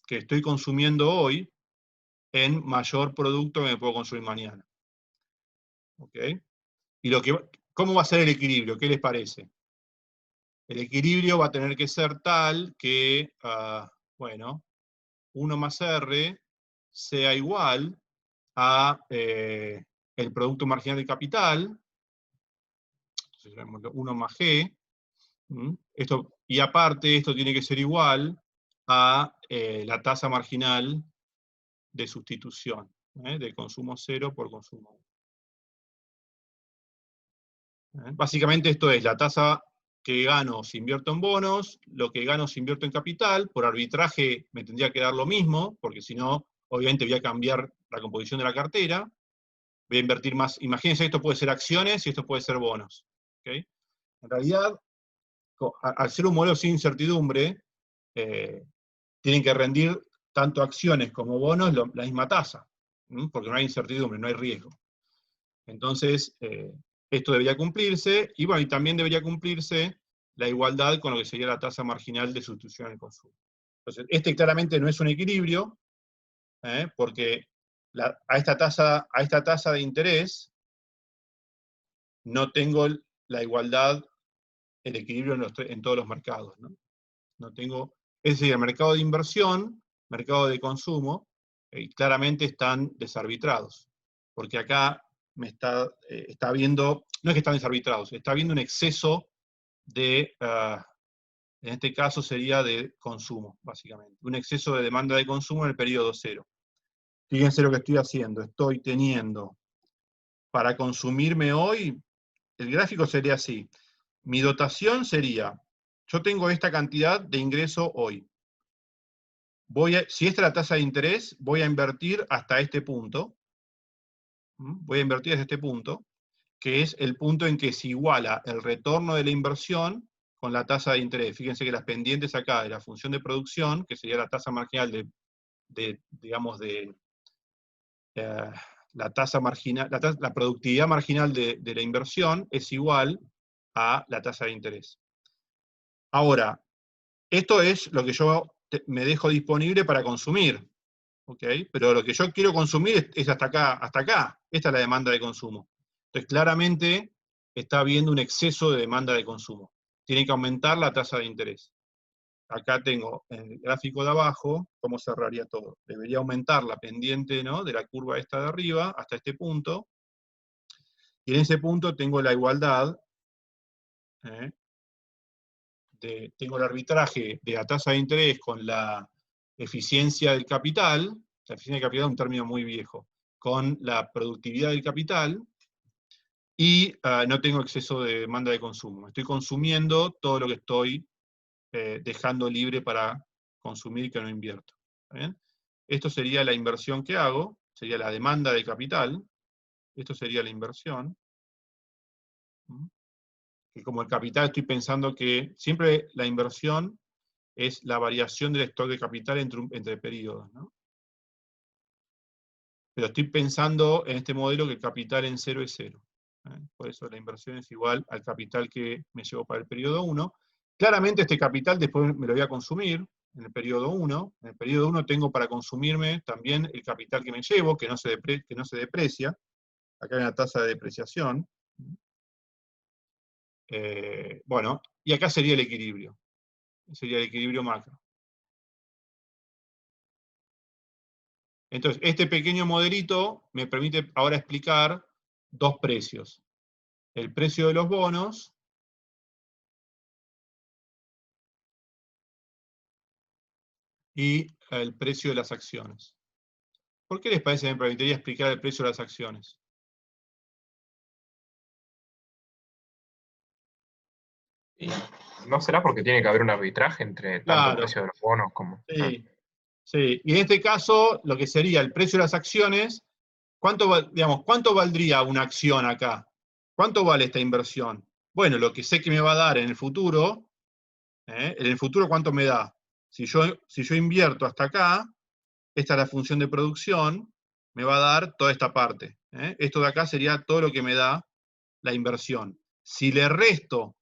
que estoy consumiendo hoy en mayor producto que me puedo consumir mañana? ¿Ok? Y ¿cómo va a ser el equilibrio? ¿Qué les parece? El equilibrio va a tener que ser tal que, bueno, 1 más R sea igual a el producto marginal de capital, entonces llamémoslo 1 más G, y aparte esto tiene que ser igual a la tasa marginal de sustitución, de consumo 0 por consumo 1. Básicamente esto es la tasa que gano si invierto en bonos, lo que gano si invierto en capital. Por arbitraje me tendría que dar lo mismo, porque si no, obviamente voy a cambiar la composición de la cartera, voy a invertir más. Imagínense, esto puede ser acciones y esto puede ser bonos. ¿Okay? En realidad, al ser un modelo sin incertidumbre, tienen que rendir tanto acciones como bonos la misma tasa, porque no hay incertidumbre, no hay riesgo. Entonces, esto debería cumplirse, y bueno, y también debería cumplirse la igualdad con lo que sería la tasa marginal de sustitución al consumo. Entonces, este claramente no es un equilibrio, porque a esta tasa de interés no tengo la igualdad, el equilibrio en todos los mercados, ¿no? No tengo, es decir, el mercado de inversión, mercado de consumo, claramente están desarbitrados, porque acá me está viendo, no es que están desarbitrados, está viendo un exceso de, en este caso sería de consumo, básicamente, un exceso de demanda de consumo en el periodo 0. Fíjense lo que estoy haciendo, estoy teniendo, para consumirme hoy, el gráfico sería así, mi dotación sería, yo tengo esta cantidad de ingreso hoy, si esta es la tasa de interés, voy a invertir hasta este punto, voy a invertir hasta este punto, que es el punto en que se iguala el retorno de la inversión con la tasa de interés. Fíjense que las pendientes acá de la función de producción, que sería la tasa marginal digamos, la tasa marginal, la productividad marginal de la inversión es igual a la tasa de interés. Ahora, esto es lo que yo me dejo disponible para consumir, ¿ok? Pero lo que yo quiero consumir es hasta acá. Esta es la demanda de consumo. Entonces, claramente está habiendo un exceso de demanda de consumo. Tiene que aumentar la tasa de interés. Acá tengo en el gráfico de abajo cómo cerraría todo. Debería aumentar la pendiente, ¿no?, de la curva esta de arriba hasta este punto. Y en ese punto tengo la igualdad, tengo el arbitraje de la tasa de interés con la eficiencia del capital. La eficiencia del capital es un término muy viejo, con la productividad del capital, y no tengo exceso de demanda de consumo. Estoy consumiendo todo lo que estoy dejando libre para consumir que no invierto. ¿Está bien? Esto sería la inversión que hago, sería la demanda de capital, esto sería la inversión, que como el capital estoy pensando que siempre la inversión es la variación del stock de capital entre periodos, ¿no? Pero estoy pensando en este modelo que el capital en 0 es 0. Por eso la inversión es igual al capital que me llevo para el periodo 1. Claramente este capital después me lo voy a consumir en el periodo 1. En el periodo 1 tengo para consumirme también el capital que me llevo, que no se deprecia. Acá hay una tasa de depreciación. Bueno, y acá sería el equilibrio. Sería el equilibrio macro. Entonces, este pequeño modelito me permite ahora explicar dos precios. El precio de los bonos y el precio de las acciones. ¿Por qué les parece que me permitiría explicar el precio de las acciones? Y ¿no será porque tiene que haber un arbitraje entre tanto el Claro, precio de los bonos como... sí, sí. Y en este caso, lo que sería el precio de las acciones, ¿cuánto valdría una acción acá? ¿Cuánto vale esta inversión? Bueno, lo que sé que me va a dar en el futuro, ¿cuánto me da? Si yo invierto hasta acá, esta es la función de producción, me va a dar toda esta parte. Esto de acá sería todo lo que me da la inversión. Si le resto,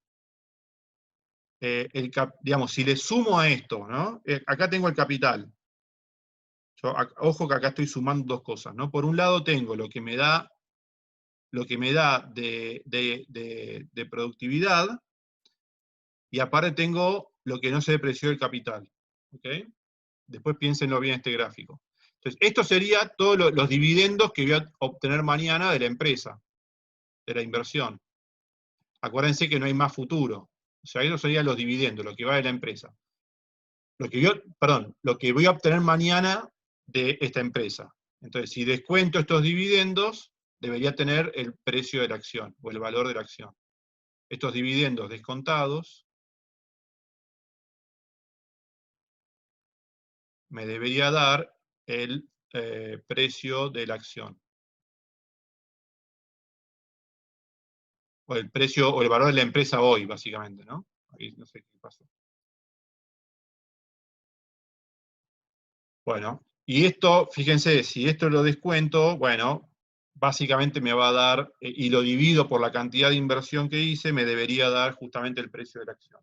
si le sumo a esto, ¿no? Acá tengo el capital. Ojo que acá estoy sumando dos cosas, ¿no? Por un lado tengo lo que me da de productividad, y aparte tengo lo que no se depreció del capital. ¿Ok? Después piénsenlo bien este gráfico. Entonces, esto sería todos los dividendos que voy a obtener mañana de la empresa, de la inversión. Acuérdense que no hay más futuro. O sea, eso serían los dividendos, lo que va de la empresa. Lo que voy a obtener mañana de esta empresa. Entonces, si descuento estos dividendos, debería tener el precio de la acción, o el valor de la acción. Estos dividendos descontados me debería dar el precio de la acción. O el precio, o el valor de la empresa hoy, básicamente, ¿no? Ahí no sé qué pasó. Bueno, y esto, fíjense, si esto lo descuento, bueno, básicamente me va a dar, y lo divido por la cantidad de inversión que hice, me debería dar justamente el precio de la acción.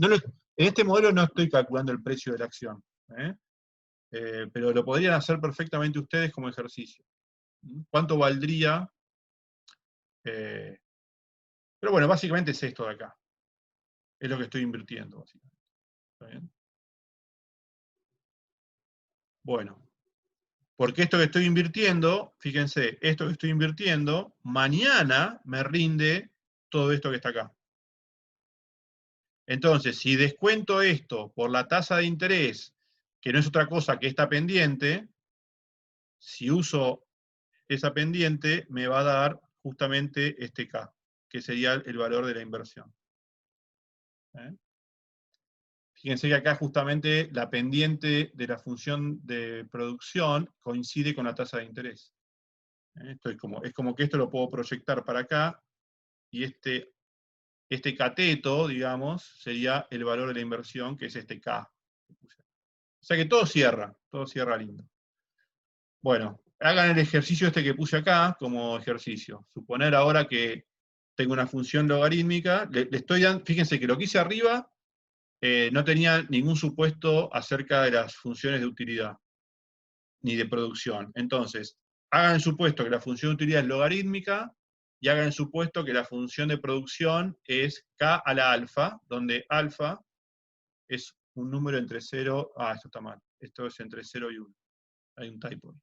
En este modelo no estoy calculando el precio de la acción, pero lo podrían hacer perfectamente ustedes como ejercicio. ¿Cuánto valdría? Pero bueno, básicamente es esto de acá. Es lo que estoy invirtiendo, básicamente. ¿Está bien? Bueno, porque esto que estoy invirtiendo, fíjense, esto que estoy invirtiendo, mañana me rinde todo esto que está acá. Entonces, si descuento esto por la tasa de interés, que no es otra cosa que esta pendiente, si uso esa pendiente, me va a dar justamente este K, que sería el valor de la inversión. Fíjense que acá justamente la pendiente de la función de producción coincide con la tasa de interés. Es como que esto lo puedo proyectar para acá, y este cateto, digamos, sería el valor de la inversión, que es este K. O sea que todo cierra lindo. Bueno, hagan el ejercicio este que puse acá como ejercicio. Suponer ahora que tengo una función logarítmica, le estoy dando, fíjense que lo que hice arriba no tenía ningún supuesto acerca de las funciones de utilidad, ni de producción. Entonces, hagan el supuesto que la función de utilidad es logarítmica, y hagan el supuesto que la función de producción es k a la alfa, donde alfa es un número entre 0, esto está mal, esto es entre 0 y 1. Hay un typo.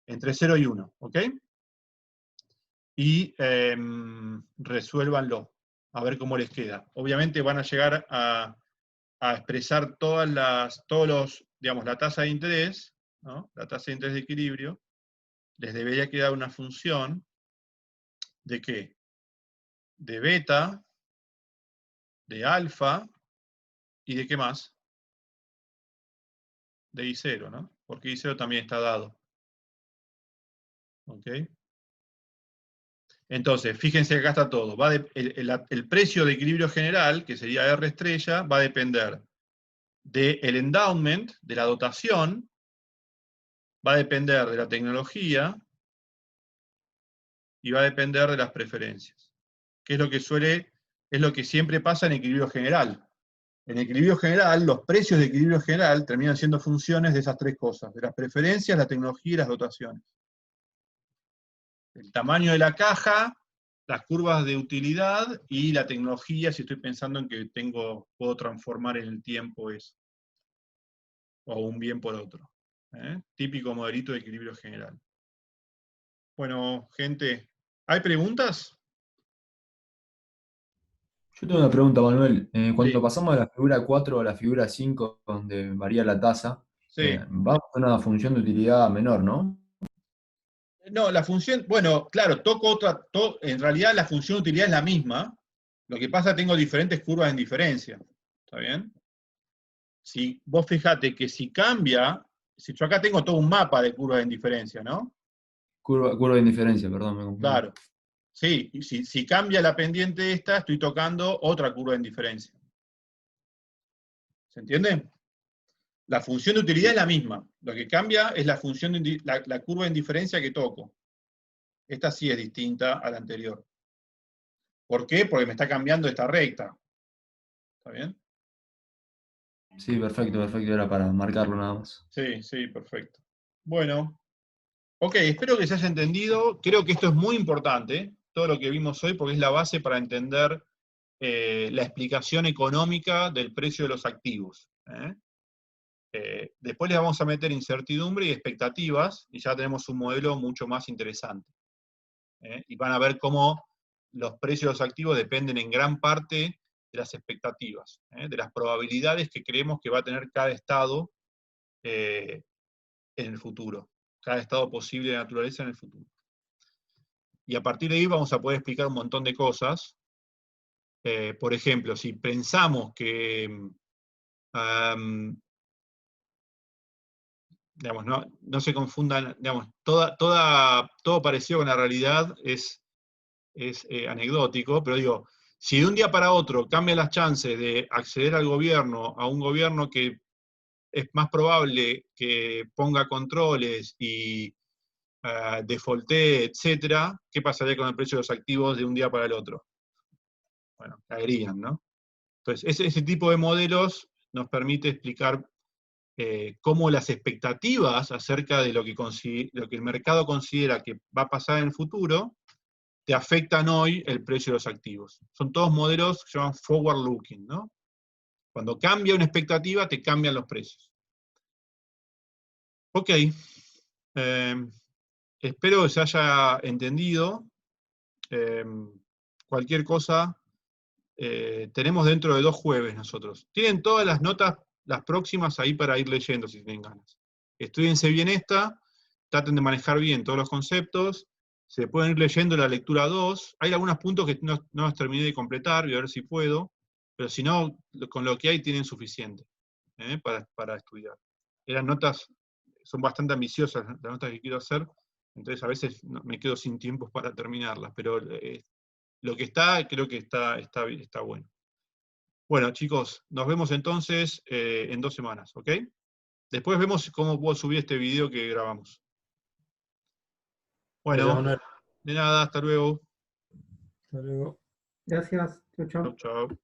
Entre 0 y 1, ¿ok? Y resuélvanlo, a ver cómo les queda. Obviamente van a llegar a expresar digamos, la tasa de interés, ¿no? La tasa de interés de equilibrio. Les debería quedar una función ¿de qué? De beta, de alfa, y ¿de qué más? De I0, ¿no? Porque I0 también está dado. ¿Ok? Entonces, fíjense que acá está todo. El precio de equilibrio general, que sería R estrella, va a depender del endowment, de la dotación, va a depender de la tecnología, y va a depender de las preferencias. Que es lo que siempre pasa en equilibrio general. En equilibrio general, los precios de equilibrio general terminan siendo funciones de esas tres cosas, de las preferencias, la tecnología y las dotaciones. El tamaño de la caja las curvas de utilidad y la tecnología, si estoy pensando en que puedo transformar en el tiempo eso, o un bien por otro. Típico modelito de equilibrio general. Bueno, gente, ¿hay preguntas? Yo tengo una pregunta, Manuel. Cuando Sí, pasamos de la figura 4 a la figura 5, donde varía la tasa, sí. vamos a una función de utilidad menor, ¿no? No, la función, bueno, claro, en realidad la función de utilidad es la misma, lo que pasa es que tengo diferentes curvas en diferencia, ¿está bien? Si vos fijate que si cambia, si yo acá tengo todo un mapa de curvas en diferencia, ¿no? Curva de indiferencia, perdón, me confundí. Claro, sí, y si cambia la pendiente esta, estoy tocando otra curva en diferencia. ¿Se entiende? La función de utilidad es la misma, lo que cambia es la función la curva en diferencia que toco. Esta sí es distinta a la anterior. ¿Por qué? Porque me está cambiando esta recta. ¿Está bien? Sí, perfecto, perfecto. Era para marcarlo nada más. Sí, sí, perfecto. Bueno, ok, espero que se haya entendido. Creo que esto es muy importante, todo lo que vimos hoy, porque es la base para entender la explicación económica del precio de los activos. Después le vamos a meter incertidumbre y expectativas, y ya tenemos un modelo mucho más interesante. Y van a ver cómo los precios de los activos dependen en gran parte de las expectativas, de las probabilidades que creemos que va a tener cada estado en el futuro, cada estado posible de naturaleza en el futuro. Y a partir de ahí vamos a poder explicar un montón de cosas. Por ejemplo, si pensamos que digamos, no se confundan, digamos, todo parecido con la realidad es anecdótico, pero digo, si de un día para otro cambian las chances de acceder al gobierno, a un gobierno que es más probable que ponga controles y defaultee, etcétera, ¿qué pasaría con el precio de los activos de un día para el otro? Bueno, caerían, ¿no? Entonces, ese tipo de modelos nos permite explicar cómo las expectativas acerca de lo que el mercado considera que va a pasar en el futuro te afectan hoy el precio de los activos. Son todos modelos que se llaman forward looking, ¿no? Cuando cambia una expectativa, te cambian los precios. Ok. Espero que se haya entendido. Cualquier cosa, tenemos dentro de 2 jueves nosotros. Tienen todas las notas, las próximas, ahí para ir leyendo si tienen ganas. Estudiense bien esta, traten de manejar bien todos los conceptos, se pueden ir leyendo la lectura 2. Hay algunos puntos que no los terminé de completar, voy a ver si puedo, pero si no, con lo que hay tienen suficiente para estudiar. Las notas son bastante ambiciosas, las notas que quiero hacer, entonces a veces me quedo sin tiempo para terminarlas, pero lo que está, creo que está bueno. Bueno, chicos, nos vemos entonces en 2 semanas, ¿ok? Después vemos cómo puedo subir este video que grabamos. Gracias, Bueno, Manuel. de nada, hasta luego. Hasta luego. Gracias. Chau, chau. Chau, chau.